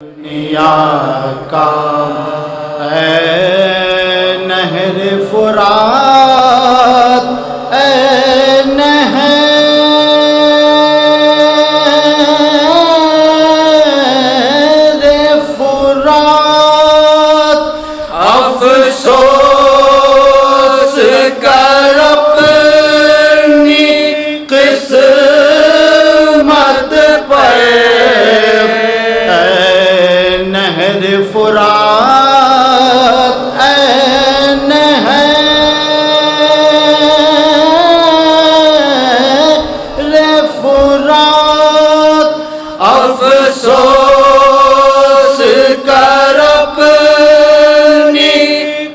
دنیا کا اے نہر فرات، اے نہر فرات، افسوس کر اپنی قسمت پر، نہر فرات، اے نہر فرات، افسوس کر اپنی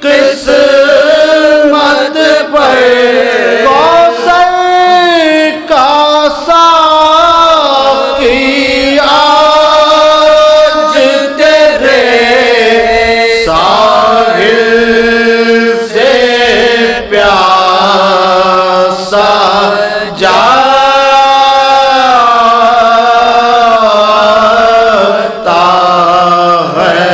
قسمت پر، کوثر کا ساقی آج تیرے ساحل سے پیاسا جاتا ہے،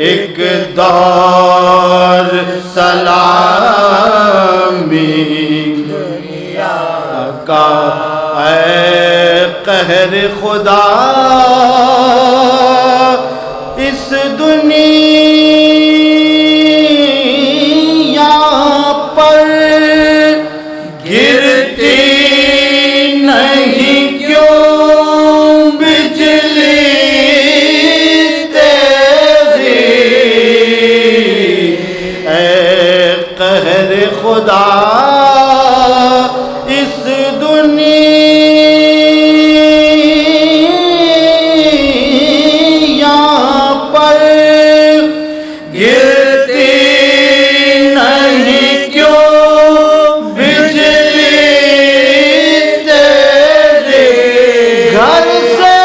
ایک دور سلامی دنیا کا اے قہر خدا، اس دنیا پر گرتی نہیں کیوں بجلی تیری، اے قہر خدا اس دنیا پر گرتی نہیں کیوں بجلی تیری، گھر سے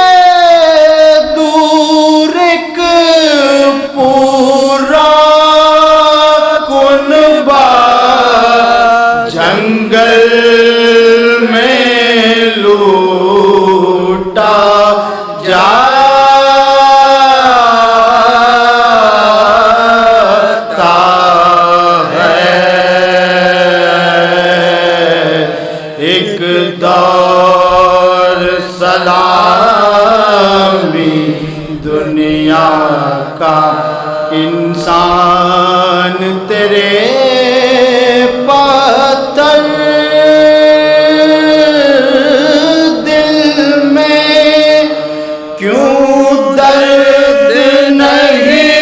دور ایک پورا کنبہ جنگل میں لوٹا جاتا ہے، ایک دور سلامی دنیا کا، انسان تیرے پتھر دل میں کیوں درد نہیں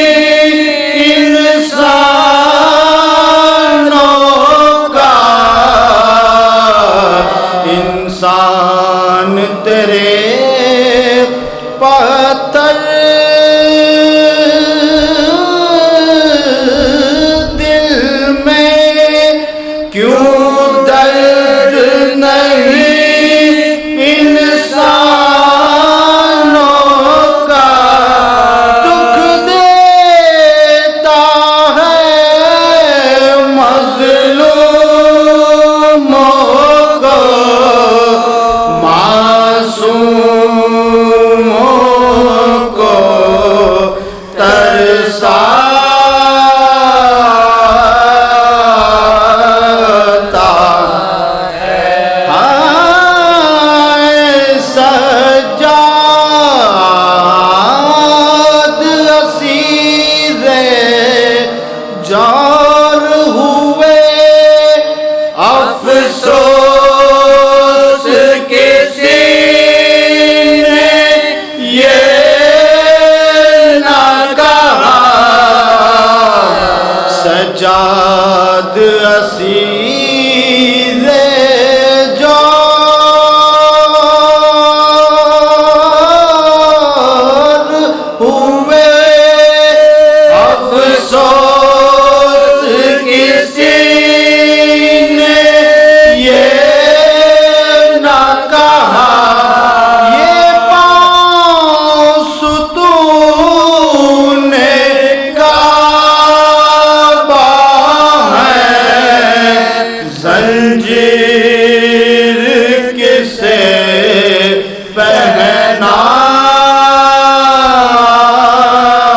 انسانوں کا، انسان تیرے پتھر دل میں کیوں درد نہیں انسانوں کا، دکھ دیتا ہے مظلوموں کو، معصوموں کو ترساتا ہے، سجاد اسیر جان ہوئے، افسوس کسی نے یہ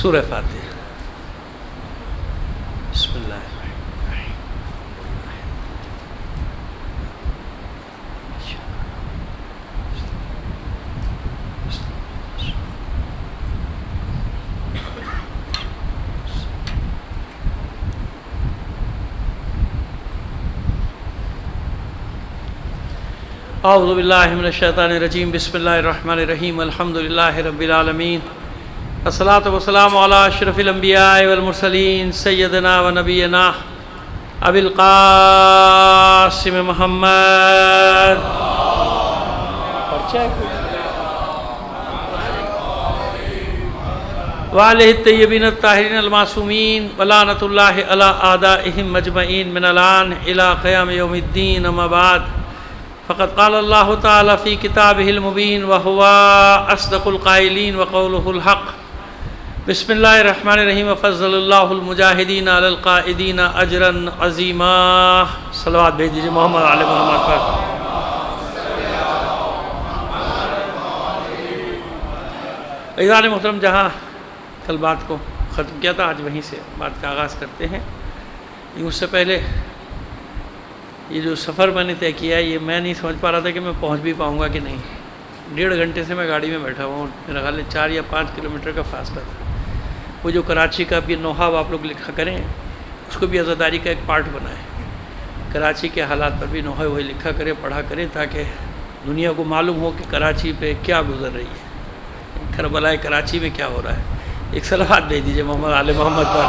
سورہ فاتحہ۔ بسم اللہ الرحمن الرحیم۔ اعوذ باللہ من الشیطان الرجیم، بسم اللہ الرحمن الرحیم، الحمدللہ رب العالمین، الصلاۃ والسلام علی اشرف الانبیاء والمرسلین، سیدنا و نبینا ابی القاسم محمد وآلہ الطیبین الطاہرین المعصومین، ولعنۃ اللہ علی اعدائہم مجمعین من الآن الی قیام یوم الدین، اما بعد، فقد قال اللہ تعالی فی کتابہ المبین وہو اصدق القائلین وقولہ الحق۔ بسم اللہ الرحمن الرحیم، وفضل اللہ المجاہدین علی القائدین اجرا عظیما۔ صلوات بھیج دیجیے محمد علی محمد پر۔ عزیزان محترم، جہاں کل بات کو ختم کیا تھا، آج وہیں سے بات کا آغاز کرتے ہیں۔ اس سے پہلے یہ جو سفر میں نے طے کیا ہے، یہ میں نہیں سمجھ پا رہا تھا کہ میں پہنچ بھی پاؤں گا کہ نہیں۔ 1.5 گھنٹے سے میں گاڑی میں بیٹھا ہوا ہوں، میرا خیال ہے 4 یا 5 کلومیٹر کا فاصلہ تھا۔ وہ جو کراچی کا بھی نوحہ آپ لوگ لکھا کریں، اس کو بھی عزاداری کا ایک پارٹ بنائیں۔ کراچی کے حالات پر بھی نوحہ وہی لکھا کریں، پڑھا کریں، تاکہ دنیا کو معلوم ہو کہ کراچی پہ کیا گزر رہی ہے، کربلا کراچی میں کیا ہو رہا ہے۔ ایک صلوات بھیج دیجیے محمد علی محمد پر۔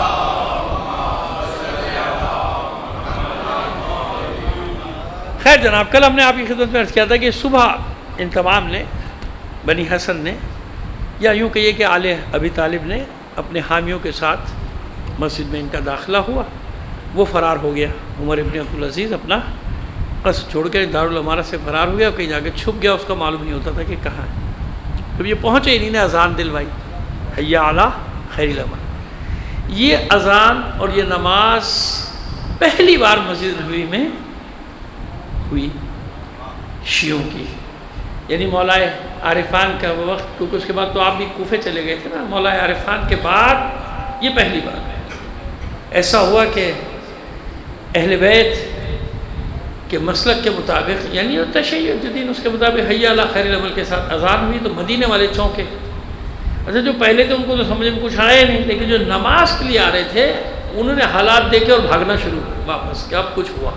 خیر جناب، کل ہم نے آپ کی خدمت میں عرض کیا تھا کہ صبح ان تمام نے، بنی حسن نے، یا یوں کہیے کہ آل ابی طالب نے اپنے حامیوں کے ساتھ مسجد میں ان کا داخلہ ہوا۔ وہ فرار ہو گیا، عمر ابن عبدالعزیز اپنا قصد چھوڑ کے دارالامارہ سے فرار ہو گیا، کہیں جا کے چھپ گیا، اس کا معلوم نہیں ہوتا تھا کہ کہاں ہے۔ جب یہ پہنچے، انہیں نے اذان دلوائی، حی علی خیر العمل۔ یہ اذان اور یہ نماز پہلی بار مسجد نبوی میں ہوئی شیعوں کی، یعنی مولا عارفان کا وہ وقت، کیونکہ اس کے بعد تو آپ بھی کوفے چلے گئے تھے نا، مولا عارفان کے بعد یہ پہلی بار ہے۔ ایسا ہوا کہ اہل بیت کے مسلک کے مطابق، یعنی تشیع الدین، اس کے مطابق حی علی خیر العمل کے ساتھ اذان ہوئی، تو مدینے والے چونکے۔ اچھا، جو پہلے تھے ان کو تو سمجھ میں کچھ آیا نہیں، لیکن جو نماز کے لیے آ رہے تھے انہوں نے حالات دیکھے اور بھاگنا شروع کیا واپس، کہ اب کچھ ہوا۔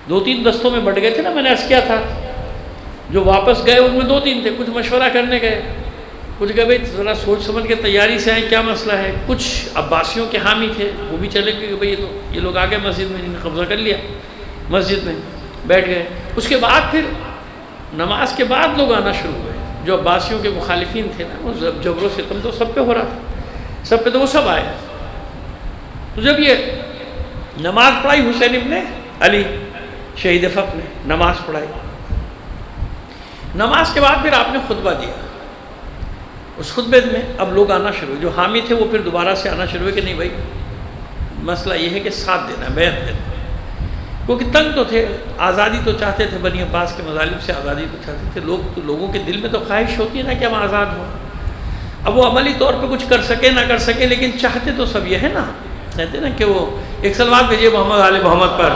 2-3 دستوں میں بٹ گئے تھے نا، میں نے عرض کیا تھا۔ جو واپس گئے ان میں 2-3 تھے، کچھ مشورہ کرنے گئے، کچھ کہ بھائی ذرا سوچ سمجھ کے تیاری سے آئیں، کیا مسئلہ ہے۔ کچھ عباسیوں کے حامی تھے، وہ بھی چلے گئے کہ بھائی یہ لوگ آگے مسجد میں، انہوں نے قبضہ کر لیا، مسجد میں بیٹھ گئے۔ اس کے بعد پھر نماز کے بعد لوگ آنا شروع ہوئے، جو عباسیوں کے مخالفین تھے نا، وہ جبر و ستم تو سب پہ ہو رہا تھا، سب پہ تو وہ سب آئے۔ تو جب یہ نماز پڑھائی، حسین ابن علی شہید فق نے نماز پڑھائی، نماز کے بعد پھر آپ نے خطبہ دیا۔ اس خطبے میں اب لوگ آنا شروع ہوئے، جو حامی تھے وہ پھر دوبارہ سے آنا شروع ہوئے کہ نہیں بھائی مسئلہ یہ ہے کہ ساتھ دینا ہے، بیعت دینا، کیونکہ تنگ تو تھے، آزادی تو چاہتے تھے، بنی عباس کے مظالم سے آزادی تو چاہتے تھے تو لوگوں کے دل میں تو خواہش ہوتی ہے نا کہ ہم آزاد ہوں۔ اب وہ عملی طور پہ کچھ کر سکے نہ کر سکے، لیکن چاہتے تو سب یہ ہے نا، کہتے نا کہ وہ ایک صلوات بھیجیے محمد علی محمد پر۔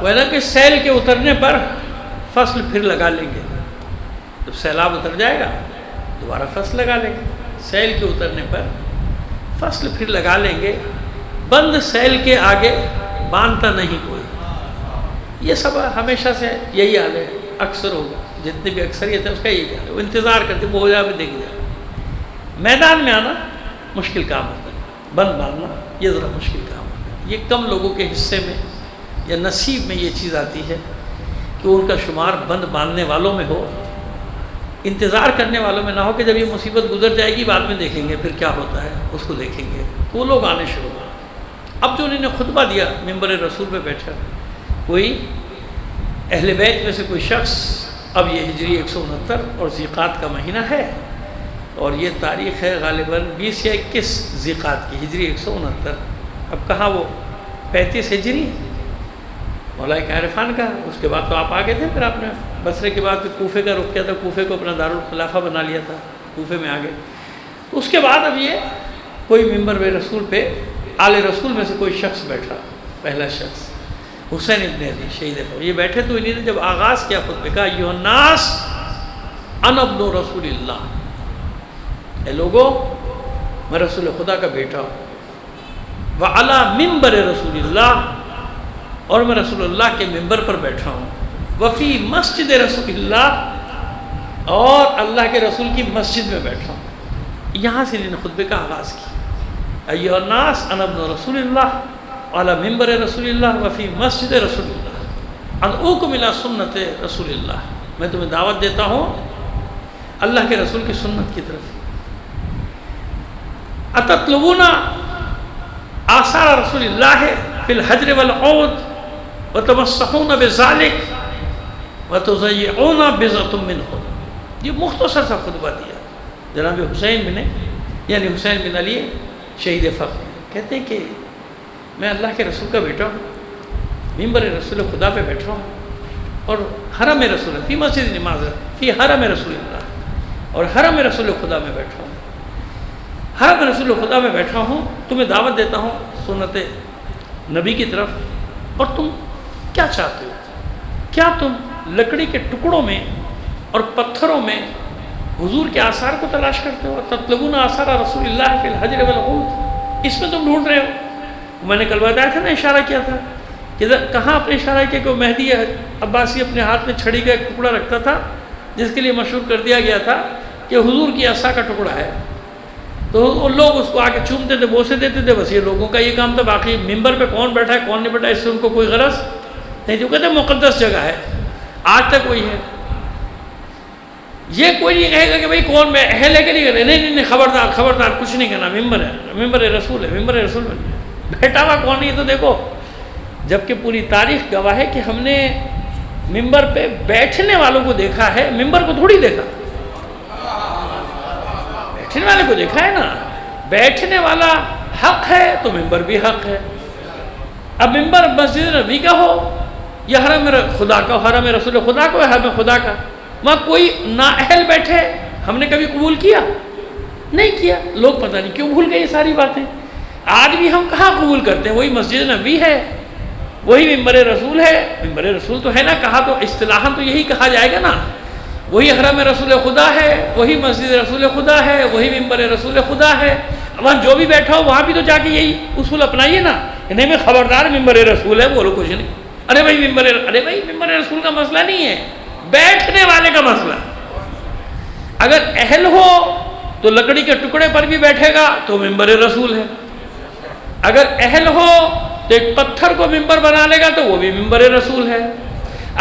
وہ ہے نا کہ سیل کے اترنے پر فصل پھر لگا لیں گے، جب سیلاب اتر جائے گا دوبارہ فصل لگا لیں گے، سیل کے اترنے پر فصل پھر لگا لیں گے، بند سیل کے آگے باندھتا نہیں کوئی۔ یہ سب ہمیشہ سے یہی حال ہے، اکثر ہوگا، جتنی بھی اکثریت ہے اس کا یہی حال ہے، وہ انتظار کرتے وہ ہو جائے بھی دیکھ جائے۔ میدان میں آنا مشکل کام ہوتا ہے، بند باندھنا یہ ذرا مشکل کام ہوتا ہے۔ یہ کم لوگوں کے حصے میں یا نصیب میں یہ چیز آتی ہے کہ ان کا شمار بند باندھنے والوں میں ہو، انتظار کرنے والوں میں نہ ہو کہ جب یہ مصیبت گزر جائے گی بعد میں دیکھیں گے پھر کیا ہوتا ہے، اس کو دیکھیں گے۔ وہ لوگ آنے شروع ہوئے۔ اب جو انہوں نے خطبہ دیا ممبر رسول پہ بیٹھا، کوئی اہل بیت میں سے کوئی شخص، اب یہ ہجری 169 اور ذیقات کا مہینہ ہے، اور یہ تاریخ ہے غالباً 20 یا 21 ذیقات کی، ہجری 169۔ اب کہاں وہ 35 ہجری، مولائے عارفان کا. اس کے بعد تو آپ آگے تھے، پھر آپ نے بصرے کے بعد پھر کوفے کا رخ کیا تھا، کوفے کو اپنا دارالخلافہ بنا لیا تھا، کوفے میں آگے. اس کے بعد اب یہ کوئی منبر رسول پہ آل رسول میں سے کوئی شخص بیٹھا، پہلا شخص حسین ابن علی شہید فوت. یہ بیٹھے تو انہیں نے جب آغاز کیا خطبے کا، ایھا الناس انا ابن رسول اللہ، اے لوگو میں رسول خدا کا بیٹا ہوں، وعلی منبر رسول اللہ، اور میں رسول اللہ کے منبر پر بیٹھا ہوں، وفی مسجد رسول اللہ، اور اللہ کے رسول کی مسجد میں بیٹھا ہوں. یہاں سے انہوں نے خطبے کا آغاز کیا، ایھا الناس انا ابن رسول اللہ علی منبر رسول اللہ وفی مسجد رسول اللہ ادعوکم الی سنت رسول اللہ. میں تمہیں دعوت دیتا ہوں اللہ کے رسول کی سنت کی طرف. اتطلبون آثار رسول اللہ فی الحجر والعود وتمسحون بذلک وتضیعون بضعۃ منہ. یہ مختصر سا خطبہ دیا جناب حسین بن یعنی حسین بن علی شہید فخر. کہتے ہیں کہ میں اللہ کے رسول کا بیٹا ہوں، منبر رسول خدا پہ بیٹھا ہوں، اور حرم رسول فی مسجد نماز فی حرم رسول اللہ، اور حرم رسول خدا میں بیٹھا ہوں، حرم رسول خدا میں بیٹھا ہوں. تمہیں دعوت دیتا ہوں سنت نبی کی طرف. اور تم کیا چاہتے ہو؟ کیا تم لکڑی کے ٹکڑوں میں اور پتھروں میں حضور کے آثار کو تلاش کرتے ہو؟ تطلبون آثار رسول اللہ فی الحجر والعود، اس میں تم ڈھونڈ رہے ہو. میں نے کل بتایا تھا نا، اشارہ کیا تھا کہ کہاں اپنے اشارہ کیا کہ وہ مہدی عباسی اپنے ہاتھ میں چھڑی کا ایک ٹکڑا رکھتا تھا، جس کے لیے مشہور کر دیا گیا تھا کہ حضور کی عصا کا ٹکڑا ہے. تو وہ لوگ اس کو آ کے چومتے تھے، بوسے دیتے تھے. بس یہ لوگوں کا یہ کام تھا. باقی ممبر پہ کون بیٹھا ہے کون نہیں بیٹھا اس سے ان کو کوئی غرض نہیں. جو کہتے ہیں مقدس جگہ ہے، آج تک وہی ہے. یہ کوئی نہیں کہے گا کہ بھائی کون میں اہل ہے کہ نہیں کرے. نہیں، خبردار خبردار، کچھ نہیں کہنا. ممبر ہے، ممبر رسول ہے، ممبر رسول میں بیٹھا ہوا کون نہیں. تو دیکھو، جبکہ پوری تاریخ گواہ ہے کہ ہم نے ممبر پہ بیٹھنے والوں کو دیکھا ہے، ممبر کو تھوڑی دیکھا. بیٹھنے والے کو دیکھا ہے نا. بیٹھنے والا حق ہے تو ممبر بھی حق ہے. اب ممبر مسجد نبی کا ہو یا حرم خدا کا، حرم رسول خدا کا، حرم خدا کا، وہاں کوئی نااہل بیٹھے ہم نے کبھی قبول کیا؟ نہیں کیا. لوگ پتہ نہیں کیوں بھول گئے یہ ساری باتیں. آج بھی ہم کہاں قبول کرتے ہیں؟ وہی مسجد نبی ہے، وہی ممبر رسول ہے. ممبر رسول تو ہے نا، کہا تو اصطلاحاً تو یہی کہا جائے گا نا. وہی حرم رسول خدا ہے، وہی مسجد رسول خدا ہے، وہی ممبر رسول خدا ہے. وہاں جو بھی بیٹھا ہو وہاں بھی تو جا کے یہی اصول اپنائیے نا. نہیں میں خبردار ممبر رسول ہے بولو کچھ نہیں. ارے بھائی ممبر رسول کا مسئلہ نہیں ہے، بیٹھنے والے کا مسئلہ. اگر اہل ہو تو لکڑی کے ٹکڑے پر بھی بیٹھے گا تو ممبر رسول ہے. اگر اہل ہو تو ایک پتھر کو ممبر بنا لے گا تو وہ بھی ممبر رسول ہے.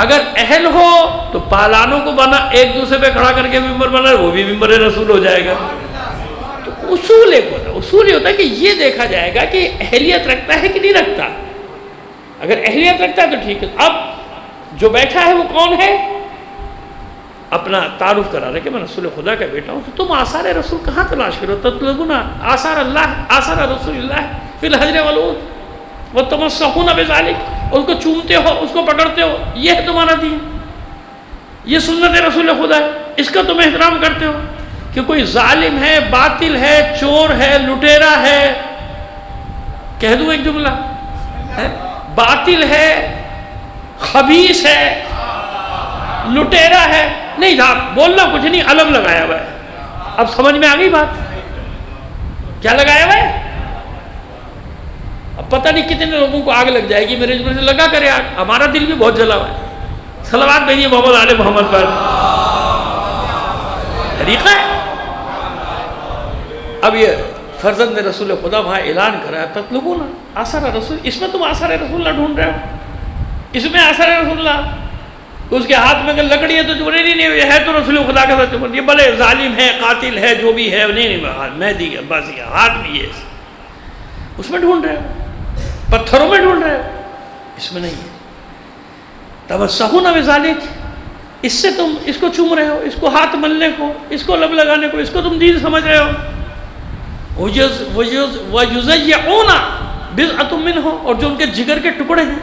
اگر اہل ہو تو پالانوں کو بنا ایک دوسرے پہ کھڑا کر کے ممبر بنا وہ بھی ممبر رسول ہو جائے گا. تو اصول ایک ہوتا ہے، اصول یہ ہوتا ہے کہ یہ دیکھا جائے گا کہ اہلیت رکھتا ہے کہ نہیں رکھتا. اگر اہلیت رکھتا ہے تو ٹھیک ہے. اب جو بیٹھا ہے وہ کون ہے؟ اپنا تعارف کرا رہے کہ میں رسول خدا کا بیٹا ہوں. تو تم آثار رسول کہاں تلاش کرو؟ تطلبون آثار رسول اللہ فی الحجر والعود وتمسحون بذلک. اس کو چومتے ہو، اس کو پکڑتے ہو، یہ ہے تمہارا دین، یہ سنت رسول خدا ہے. اس کا تم احترام کرتے ہو کہ کوئی ظالم ہے، باطل ہے، چور ہے، لٹیرا ہے. کہہ دوں ایک جملہ ہے، باطل ہے، خبیث ہے، لٹیرا ہے. نہیں تھا بولنا کچھ نہیں، علم لگایا ہوا ہے. اب سمجھ میں آ گئی بات؟ کیا لگایا ہوا ہے؟ اب پتہ نہیں کتنے لوگوں کو آگ لگ جائے گی. میرے جملے سے لگا کرے آگ. ہمارا دل بھی بہت جلا ہوا ہے. صلوات بھیجیے محمد آل محمد پر. طریقہ ہے. اب یہ فرزند رسول خدا وہاں اعلان کرا ہے تطلبون آثار رسول. اس میں تم آثار رسول اللہ ڈھونڈ رہے ہو. اس میں آثار رسول اللہ اس کے ہاتھ میں اگر لکڑی ہے تو چمڑی نہیں ہے تو رسول خدا کا ساتھ چمڑی. یہ بھلے ظالم ہے، قاتل ہے، جو بھی ہے، نہیں مہدی عباسی ہاتھ بھی ہے، اس میں ڈھونڈ رہے ہو. پتھروں میں ڈھونڈ رہے ہو، اس میں نہیں ہے. تمسحون بذلک، اس سے تم اس کو چوم رہے ہو، اس کو ہاتھ ملنے کو، اس کو لب لگانے کو، اس کو تم دین سمجھ رہے ہو. وَيُزَيِّعُونَ بِضْعَةٌ مِّنْهُ، اور جو ان کے جگر کے ٹکڑے ہیں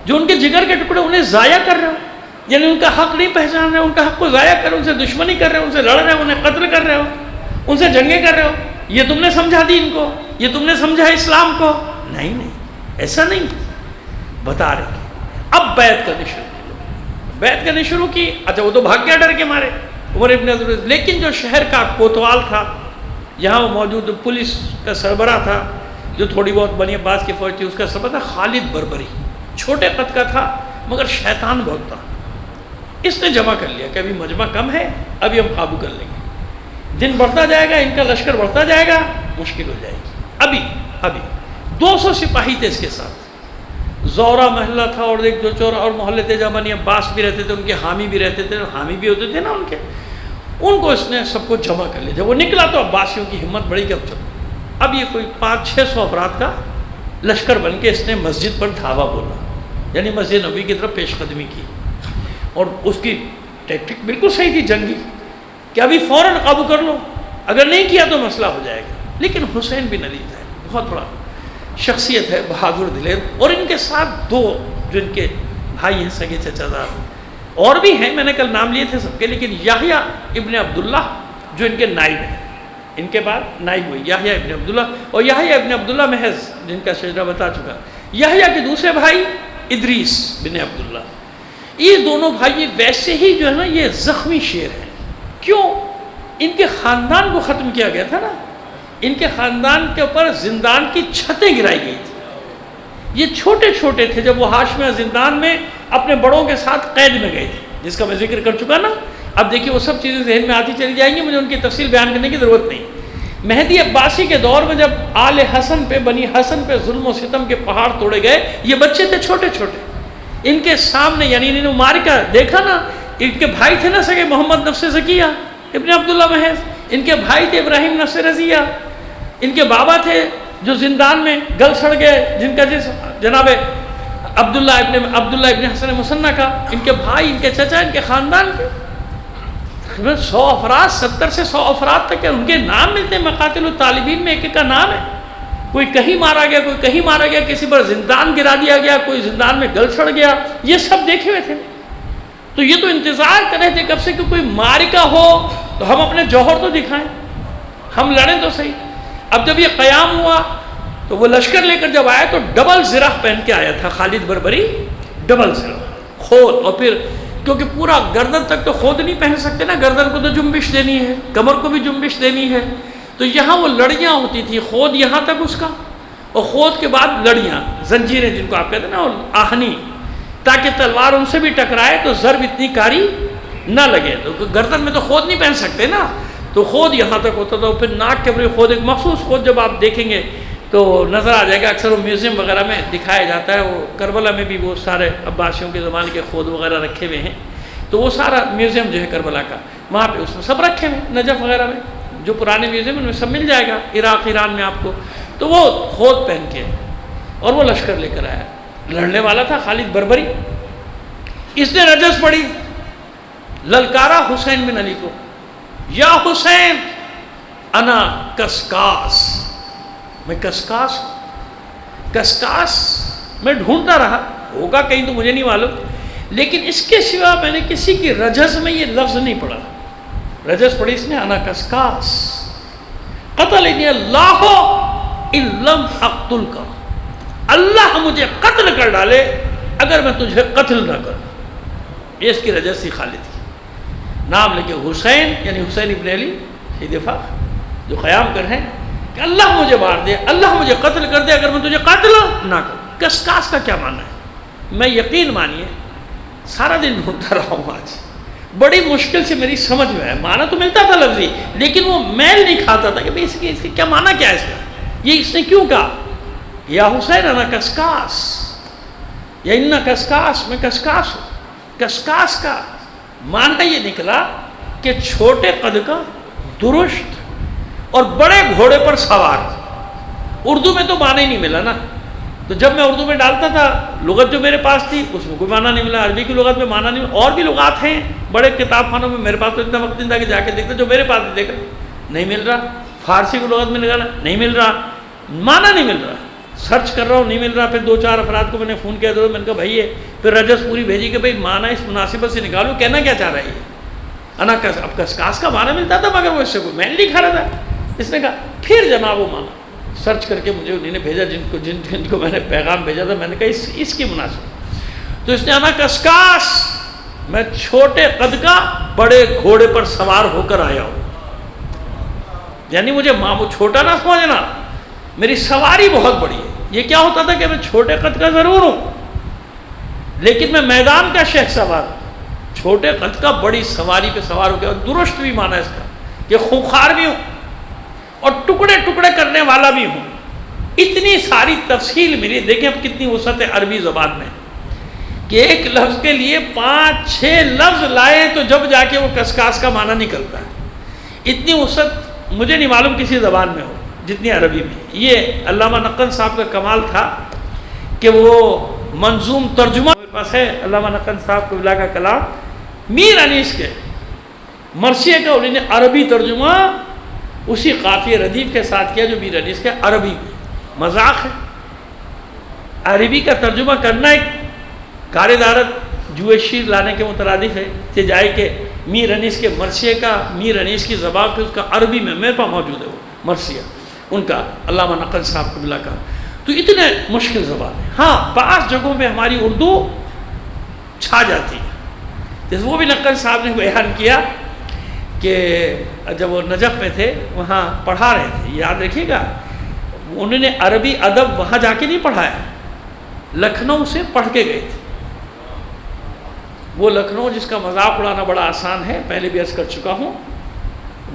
جو ان کے جگر کے ٹکڑے انہیں ضائع کر رہے ہو، یعنی ان کا حق نہیں پہچان رہے، ان کا حق کو ضائع کر رہے ہو، ان سے دشمنی کر رہے ہو، ان سے لڑ رہے ہو، انہیں قتل کر رہے ہو، ان سے جنگیں کر رہے ہو، یہ تم نے سمجھا دین کو، یہ تم نے سمجھا اسلام کو؟ نہیں نہیں، ایسا نہیں بتا رہے کہ اب بیعت کرنی شروع کی، بیعت کرنی شروع کی۔ اچھا وہ تو بھاگ گیا ڈر کے مارے عمر ابن عبدالعزیز، لیکن جو شہر کا کوتوال تھا، یہاں وہ موجود پولیس کا سربراہ تھا، جو تھوڑی بہت بنی عباس کی فوج تھی، اس کا سربراہ تھا خالد بربری، چھوٹے قد کا تھا مگر شیطان بہت تھا۔ اس نے جمع کر لیا کہ ابھی مجمع کم ہے، ابھی ہم قابو کر لیں گے، دن بڑھتا جائے گا، ان کا لشکر بڑھتا جائے گا، مشکل ہو جائے گی۔ ابھی 200 سپاہی تھے اس کے ساتھ، زورا محلہ تھا اور ایک دو چور اور محلے تھے جہاں بنی عباس بھی رہتے تھے، ان کے حامی بھی رہتے تھے، حامی بھی ہوتے تھے نا ان کے، ان کو اس نے سب کو جمع کر لیا۔ جب وہ نکلا تو عباسیوں کی ہمت بڑی کہ اب یہ کوئی 500-600 افراد کا لشکر بن کے اس نے مسجد پر دھاوا بولا، یعنی مسجد نبی کی طرف پیش قدمی کی، اور اس کی ٹیکٹک بالکل صحیح تھی جنگی کہ ابھی فوراً قابو کر لو، اگر نہیں کیا تو مسئلہ ہو جائے گا۔ لیکن حسین بن علی ہے، بہت بڑا شخصیت ہے، بہادر دلیر، اور ان کے ساتھ 2 جو ان کے بھائی ہیں، سگے چچا دار، اور بھی ہیں، میں نے کل نام لیے تھے سب کے، لیکن یحییٰ ابن عبداللہ جو ان کے نائب ہیں، ان کے بعد نائب ہوئی یحییٰ ابن عبداللہ، اور یحییٰ ابن عبداللہ محض جن کا شجرہ بتا چکا۔ یحییٰ کے دوسرے بھائی ادریس بن عبداللہ، یہ دونوں بھائی ویسے ہی جو ہے نا یہ زخمی شیر ہیں۔ کیوں؟ ان کے خاندان کو ختم کیا گیا تھا نا، ان کے خاندان کے اوپر زندان کی چھتیں گرائی گئی تھی، یہ چھوٹے چھوٹے تھے جب وہ ہاشمیہ زندان میں اپنے بڑوں کے ساتھ قید میں گئے تھے، جس کا میں ذکر کر چکا نا۔ اب دیکھیے وہ سب چیزیں ذہن میں آتی چلی جائیں گی، مجھے ان کی تفصیل بیان کرنے کی ضرورت نہیں۔ مہدی عباسی کے دور میں جب آل حسن پہ، بنی حسن پہ ظلم و ستم کے پہاڑ توڑے گئے، یہ بچے تھے چھوٹے چھوٹے، ان کے سامنے، یعنی انہوں نے معرکہ دیکھا نا، ان کے بھائی تھے نا سگے محمد نفس زکیہ ابن عبداللہ محض، ان کے بھائی تھے ابراہیم نفس رضیہ، ان کے بابا تھے جو زندان میں گل سڑ گئے، جن کا جناب عبداللہ ابن حسن مصنع کا، ان کے بھائی، ان کے چچا، ان کے خاندان کے 100 افراد، 70 سے 100 افراد تک ان کے نام ملتے ہیں مقاتل الطالبین میں، ایک ایک کا نام ہے، کوئی کہیں مارا گیا، کوئی کہیں مارا گیا، کسی پر زندان گرا دیا گیا، کوئی زندان میں گل سڑ گیا، یہ سب دیکھے ہوئے تھے۔ تو یہ تو انتظار کر رہے تھے کب سے کہ کوئی معرکہ ہو تو ہم اپنے جوہر تو دکھائیں، ہم لڑیں تو صحیح۔ اب جب یہ قیام ہوا تو وہ لشکر لے کر جب آیا تو ڈبل زرہ پہن کے آیا تھا خالد بربری، ڈبل زرہ خود، اور پھر کیونکہ پورا گردن تک تو خود نہیں پہن سکتے نا، گردن کو تو جنبش دینی ہے، کمر کو بھی جنبش دینی ہے، تو یہاں وہ لڑیاں ہوتی تھی، خود یہاں تک اس کا، اور خود کے بعد لڑیاں، زنجیریں جن کو آپ کہتے ہیں نا، آہنی، تاکہ تلوار ان سے بھی ٹکرائے تو ضرب اتنی کاری نہ لگے۔ تو گردن میں تو خود نہیں پہن سکتے نا، تو خود یہاں تک ہوتا تھا، پھر ناک کے اوپر خود، ایک مخصوص خود جب آپ دیکھیں گے تو نظر آ جائے گا، اکثر وہ میوزیم وغیرہ میں دکھایا جاتا ہے، وہ کربلا میں بھی وہ سارے عباسیوں کے زمانے کے خود وغیرہ رکھے ہوئے ہیں، تو وہ سارا میوزیم جو ہے کربلا کا، وہاں پہ اس میں سب رکھے ہوئے، نجف وغیرہ میں جو پرانے میوزیم ان میں سب مل جائے گا، عراق ایران میں آپ کو۔ تو وہ خود پہن کے اور وہ لشکر لے کر آیا، لڑنے والا تھا خالد بربری، اس نے رجس پڑھی، للکارا حسین بن علی کو، یا حسین انا کسکاس، میں کسکاس ہوں، کسکاس میں ڈھونڈتا رہا، ہوگا کہیں تو مجھے نہیں معلوم، لیکن اس کے سوا میں نے کسی کی رجس میں یہ لفظ نہیں پڑھا۔ رجس پڑھی اس نے، انا کسکاس قتلنی اللہ ان لم اقتل کا، اللہ مجھے قتل کر ڈالے اگر میں تجھے قتل نہ کروں، یہ اس کی رجس تھی خالد کی۔ نام لے کے حسین، یعنی حسین ابن علی شہید فخر جو قیام کر ہیں کہ اللہ مجھے مار دے، اللہ مجھے قتل کر دے اگر میں تجھے قتل نہ کروں۔ کسکاس کا کیا معنی ہے؟ میں یقین مانیے سارا دن ڈھونڈتا رہا ہوں، آج بڑی مشکل سے میری سمجھ میں ہے، معنی تو ملتا تھا لفظی، لیکن وہ میل نہیں کھاتا تھا کہ اس کی کیا معنی کیا ہے اس کا، یہ اس نے کیوں کہا یا حسین انا کسکاس، یا انا کسکاس، میں کسکاس ہوں۔ کسکاس کا معنی یہ نکلا کہ چھوٹے قد کا، درشت اور بڑے گھوڑے پر سوار۔ اردو میں تو معنی ہی نہیں ملا نا، تو جب میں اردو میں ڈالتا تھا لغت جو میرے پاس تھی اس میں کوئی معنی نہیں ملا، عربی کی لغت میں معنی نہیں ملا، اور بھی لغات ہیں بڑے کتاب خانوں میں، میرے پاس تو اتنا وقت نہیں تھا کہ جا کے دیکھتا، جو میرے پاس دیکھا نہیں مل رہا، فارسی کی لغت میں نکالا نہیں مل رہا، معنی نہیں مل رہا، سرچ کر رہا ہوں نہیں مل رہا. پھر 2-4 افراد کو میں نے فون کیا تو میں نے کہا بھائی یہ پھر رجس پوری بھیجی کہ بھائی معنی اس مناسبت سے نکالو کہنا کیا چاہ رہا ہے یہ. انا اب کسکاس کا معنی ملتا تھا مگر وہ اس سے کوئی میں نہیں کھا رہا تھا. اس نے کہا پھر جناب وہ معنی سرچ کر کے مجھے انہیں نے بھیجا جن کو میں نے پیغام بھیجا تھا. میں نے کہا اس کی مناسبت تو اس نے انا کسکاس میں چھوٹے قد کا بڑے گھوڑے پر سوار ہو کر آیا ہوں. یعنی مجھے چھوٹا نہ سمجھنا میری سواری بہت بڑی ہے. یہ کیا ہوتا تھا کہ میں چھوٹے قد کا ضرور ہوں لیکن میں میدان کا شہ سوار ہوں. چھوٹے قد کا بڑی سواری پہ سوار ہو گیا. اور درست بھی مانا اس کا کہ خونخوار بھی ہوں اور ٹکڑے ٹکڑے کرنے والا بھی ہوں. اتنی ساری تفصیل ملی. دیکھیں اب کتنی وسعت ہے عربی زبان میں کہ ایک لفظ کے لیے 5-6 لفظ لائے تو جب جا کے وہ کسکاس کا معنی نکلتا ہے. اتنی وسعت مجھے نہیں معلوم کسی زبان میں ہو جتنی عربی میں. یہ علامہ نقن صاحب کا کمال تھا کہ وہ منظوم ترجمہ میرے پاس ہے. علامہ نقن صاحب قبلہ کا کلام میر انیس کے مرثیے کا انہوں نے عربی ترجمہ اسی قافیہ ردیف کے ساتھ کیا جو میر انیس کے عربی میں. مذاق ہے عربی کا ترجمہ کرنا. ایک کاردارت جوشی لانے کے مترادف ہے کہ جائے کہ میر انیس کے مرثیے کا میر انیس کی زبان پہ اس کا عربی میں میرے پاس موجود ہے وہ مرثیہ ان کا علامہ نقل صاحب قبلہ کا. تو اتنے مشکل زبان ہے. ہاں بعض جگہوں پہ ہماری اردو چھا جاتی ہے. جیسے وہ بھی نقل صاحب نے بیان کیا کہ جب وہ نجف میں تھے وہاں پڑھا رہے تھے. یاد رکھیے گا انہوں نے عربی ادب وہاں جا کے نہیں پڑھایا لکھنؤ سے پڑھ کے گئے تھے. وہ لکھنؤ جس کا مذاق اڑانا بڑا آسان ہے پہلے بھی عرض کر چکا ہوں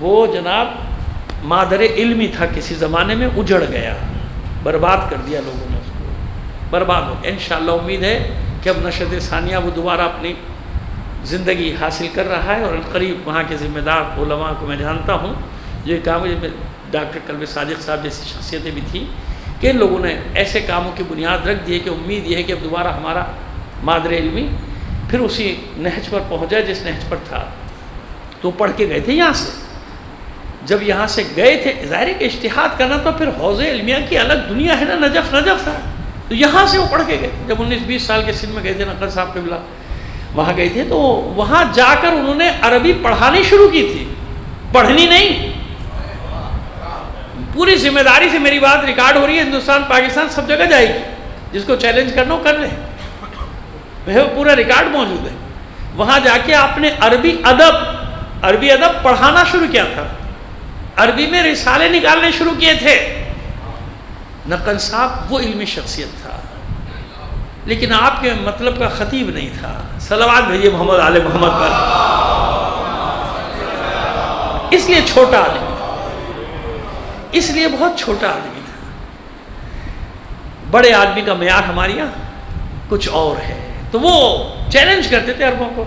وہ جناب مادر علمی تھا. کسی زمانے میں اجڑ گیا برباد کر دیا لوگوں نے اس کو برباد ہو. انشاءاللہ امید ہے کہ اب نشد ثانیہ وہ دوبارہ اپنی زندگی حاصل کر رہا ہے. اور قریب وہاں کے ذمہ دار علماء کو میں جانتا ہوں جو کام ڈاکٹر قلب صادق صاحب جیسی شخصیتیں بھی تھیں کہ ان لوگوں نے ایسے کاموں کی بنیاد رکھ دی ہے کہ امید یہ ہے کہ اب دوبارہ ہمارا مادر علمی پھر اسی نہج پر پہنچا جس نہج پر تھا. تو پڑھ کے گئے تھے یہاں سے. جب یہاں سے گئے تھے ظاہر ہے کہ اجتہاد کرنا تو پھر حوض علمیہ کی الگ دنیا ہے نا. نجف تھا تو یہاں سے وہ پڑھ کے گئے. جب 19-20 سال کے سن میں گئے تھے نقل صاحب قبلہ وہاں گئے تھے تو وہاں جا کر انہوں نے عربی پڑھانی شروع کی تھی پڑھنی نہیں. پوری ذمہ داری سے میری بات ریکارڈ ہو رہی ہے. ہندوستان پاکستان سب جگہ جائے گی. جس کو چیلنج کرنا وہ کر لیں. پورا ریکارڈ موجود ہے. وہاں جا کے آپ نے عربی ادب پڑھانا شروع کیا تھا. عربی میں رسالے نکالنے شروع کیے تھے. نقل صاحب وہ علمی شخصیت تھا لیکن آپ کے مطلب کا خطیب نہیں تھا. صلوات بھیجیے محمد آل محمد پر. اس لیے چھوٹا آدمی تھا. اس لیے بہت چھوٹا آدمی تھا. بڑے آدمی کا معیار ہمارے یہاں کچھ اور ہے. تو وہ چیلنج کرتے تھے عربوں کو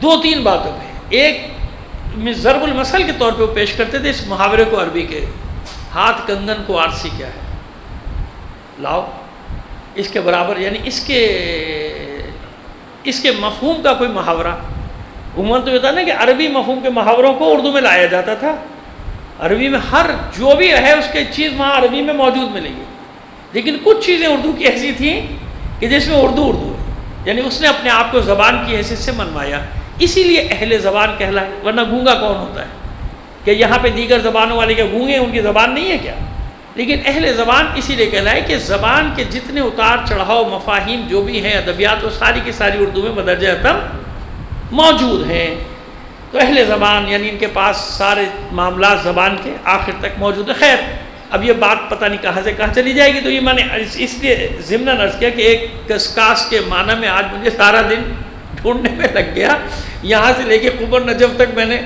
2-3 باتوں پہ. ایک ضرب المثل کے طور پہ وہ پیش کرتے تھے اس محاورے کو عربی کے ہاتھ کنگن کو آرسی کیا ہے لاؤ اس کے برابر. یعنی اس کے مفہوم کا کوئی محاورہ. عموماً تو یہ تھا نا کہ عربی مفہوم کے محاوروں کو اردو میں لایا جاتا تھا. عربی میں ہر جو بھی ہے اس کے چیز وہاں عربی میں موجود ملے گی. لیکن کچھ چیزیں اردو کی ایسی تھیں کہ جس میں اردو ہے. یعنی اس نے اپنے آپ کو زبان کی حیثیت سے منوایا. اسی لیے اہل زبان کہلائے. ورنہ گونگا کون ہوتا ہے کہ یہاں پہ دیگر زبانوں والے کے گونگے ان کی زبان نہیں ہے کیا. لیکن اہل زبان اسی لیے کہلائے کہ زبان کے جتنے اتار چڑھاؤ مفاہیم جو بھی ہیں ادبیات وہ ساری کی ساری اردو میں بدرجہ اتم موجود ہیں. تو اہل زبان یعنی ان کے پاس سارے معاملات زبان کے آخر تک موجود ہیں. خیر اب یہ بات پتہ نہیں کہاں سے کہاں چلی جائے گی. تو یہ میں نے اس لیے ضمناً عرض کیا کہ ایک کسکاس کے معنی میں آج مجھے سارا دن ڈھونڈنے میں لگ گیا. یہاں سے لے کے قبر نجف تک میں نے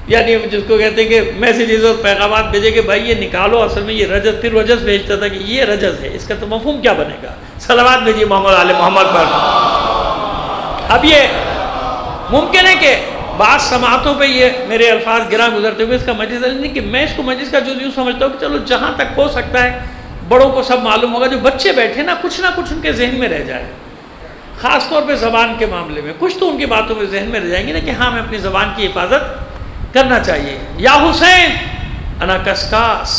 یعنی جس کو کہتے ہیں کہ میسیجز اور پیغامات بھیجے کہ بھائی یہ نکالو اصل میں یہ رجز. پھر رجز بھیجتا تھا کہ یہ رجز ہے اس کا تو مفہوم کیا بنے گا. صلوات بھیجیے محمد آل محمد پر. اب یہ ممکن ہے کہ بعض سماعتوں پہ یہ میرے الفاظ گراں گزرتے ہوئے اس کا مجلس نہیں کہ میں اس کو مجلس کا جو یوں سمجھتا ہوں کہ چلو جہاں تک ہو سکتا ہے بڑوں کو سب معلوم ہوگا. جو بچے بیٹھے نا کچھ نہ کچھ ان کے ذہن میں رہ جائے. خاص طور پہ زبان کے معاملے میں کچھ تو ان کی باتوں میں ذہن میں رہ جائیں گے نا کہ ہاں میں اپنی زبان کی حفاظت کرنا چاہیے. یا حسین انا کسکاس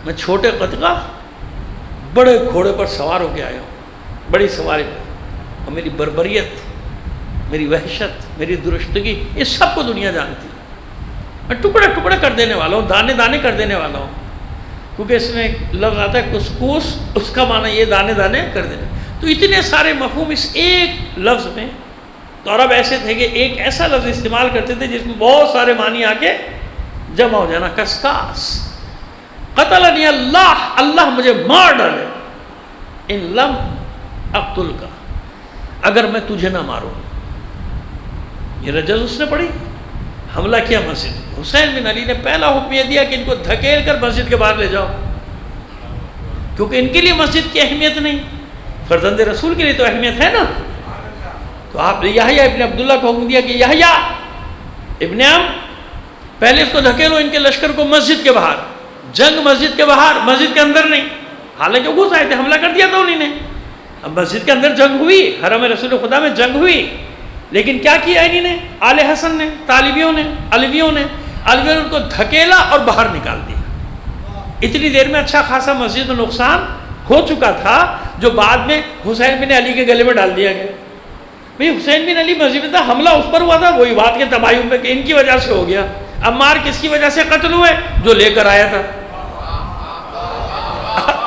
میں چھوٹے قد کا بڑے گھوڑے پر سوار ہو کے آیا ہوں، بڑی سواری پر، اور میری بربریت، میری وحشت، میری درستگی، یہ سب کو دنیا جانتی ہے۔ میں ٹکڑے ٹکڑے کر دینے والا ہوں، دانے دانے کر دینے والا ہوں، کیونکہ اس میں ایک لفظ آتا ہے کسکوس، اس کا معنی یہ دانے دانے کر دینے۔ تو اتنے سارے مفہوم اس ایک لفظ میں، تو عرب ایسے تھے کہ ایک ایسا لفظ استعمال کرتے تھے جس میں بہت سارے معنی آ کے جمع ہو جانا۔ کسکاس، قتلنی اللہ، اللہ مجھے مار ڈالے، ان لم اقتل کا، اگر میں تجھے نہ ماروں۔ یہ رجز اس نے پڑھی، حملہ کیا مسجد۔ حسین بن علی نے پہلا حکم یہ دیا کہ ان کو دھکیل کر مسجد کے باہر لے جاؤ، کیونکہ ان کے لیے مسجد کی اہمیت نہیں، فرزند رسول کے لیے تو اہمیت ہے نا۔ تو آپ نے یحییٰ ابن عبداللہ کو حکم دیا کہ یحییٰ ابن عم، پہلے اس کو دھکیلو، ان کے لشکر کو مسجد کے باہر، جنگ مسجد کے باہر، مسجد کے اندر نہیں۔ حالانکہ وہ گھس آئے تھے، حملہ کر دیا تھا انہوں نے۔ اب مسجد کے اندر جنگ ہوئی، حرم رسول خدا میں جنگ ہوئی، لیکن کیا کیا انہوں نے؟ آل حسن نے، طالبیوں نے، علویوں نے ان کو دھکیلا اور باہر نکال دیا۔ اتنی دیر میں اچھا خاصا مسجد میں نقصان ہو چکا تھا، جو بعد میں حسین بن علی کے گلے میں ڈال دیا گیا۔ بھئی حسین بن علی مسجد میں تھا، حملہ اس پر ہوا تھا، وہی بات کے تباہیوں پہ کہ ان کی وجہ سے ہو گیا۔ عمار کس کی وجہ سے قتل ہوئے؟ جو لے کر آیا تھا۔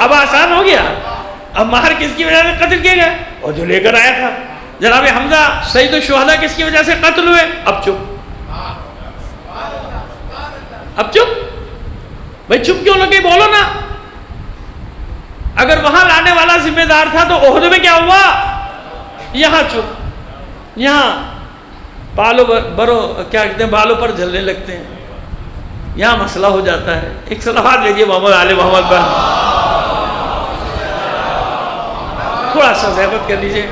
اب آسان ہو گیا، عمار کس کی وجہ سے قتل کیے گئے؟ اور جو لے کر آیا تھا۔ جناب حمزہ سید الشہداء کس کی وجہ سے قتل ہوئے؟ اب چپ، اب چپ، بھئی چپ کیوں لگے؟ بولو نا۔ اگر وہاں لانے والا ذمہ دار تھا تو احد میں کیا ہوا؟ یہاں چپ، یہاں بالوں بالوں پر جلنے لگتے ہیں، یہاں مسئلہ ہو جاتا ہے۔ ایک صلوات لیجیے محمد آل محمد پر، تھوڑا سا ضبط کر لیجیے،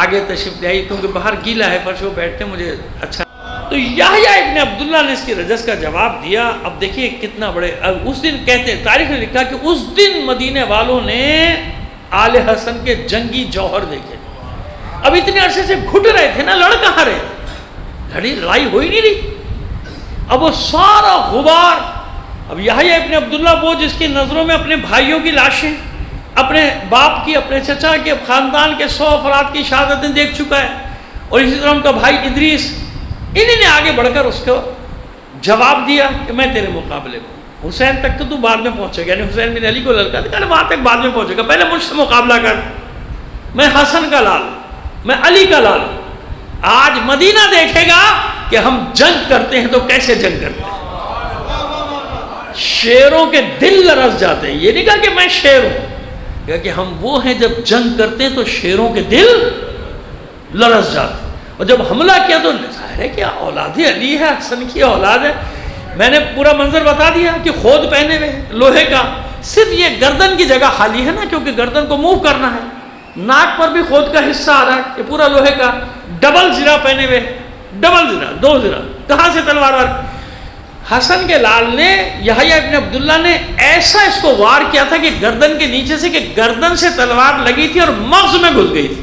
آگے تشریف لے آئیے، کیونکہ باہر گیلا ہے فرش، وہ بیٹھتے مجھے اچھا۔ تو یحییٰ ابن عبداللہ نے اس کی رجس کا جواب دیا۔ اب دیکھیے کتنا بڑے، اب اس دن کہتے ہیں، تاریخ نے لکھا کہ اس دن مدینے والوں نے آل حسن کے جنگی جوہر دیکھے۔ اب اتنے عرصے سے گھٹ رہے تھے نا، لڑ کہاں رہے تھے، لڑائی ہوئی نہیں رہی۔ اب وہ سارا غبار، اب یحییٰ ابن عبداللہ وہ جس کی نظروں میں اپنے بھائیوں کی لاشیں، اپنے باپ کی، اپنے چچا کے، خاندان کے 100 افراد کی شہادتیں دیکھ چکا ہے، اور اسی طرح ان کا بھائی ادریس، انہی نے آگے بڑھ کر اس کو جواب دیا کہ میں تیرے مقابلے کو، حسین تک تو بعد میں پہنچے گا، یعنی حسین بن علی کو للکا کہ وہاں تک بعد میں پہنچے گا، پہلے مجھ سے مقابلہ کر، میں حسن کا لال، میں علی کا لال۔ آج مدینہ دیکھے گا کہ ہم جنگ کرتے ہیں تو کیسے جنگ کرتے ہیں، شیروں کے دل لرز جاتے ہیں۔ یہ نہیں کہا کہ میں شیر ہوں، کہ ہم وہ ہیں جب جنگ کرتے ہیں تو شیروں کے دل لرز جاتے ہیں، اور جب حملہ کیا تو ظاہر ہے کہ اولاد علی ہے، حسن کی اولاد ہے۔ میں نے پورا منظر بتا دیا کہ خود پہنے ہوئے لوہے کا، صرف یہ گردن کی جگہ خالی ہے نا، کیونکہ گردن کو موو کرنا ہے، ناک پر بھی خود کا حصہ آ رہا ہے، یہ پورا لوہے کا، ڈبل زرہ پہنے ہوئے، ڈبل زرہ، 2 زرہ، کہاں سے تلوار وار؟ حسن کے لال نے، یحییٰ ابن عبداللہ نے ایسا اس کو وار کیا تھا کہ گردن کے نیچے سے، کہ گردن سے تلوار لگی تھی اور مغز میں گھس گئی تھی۔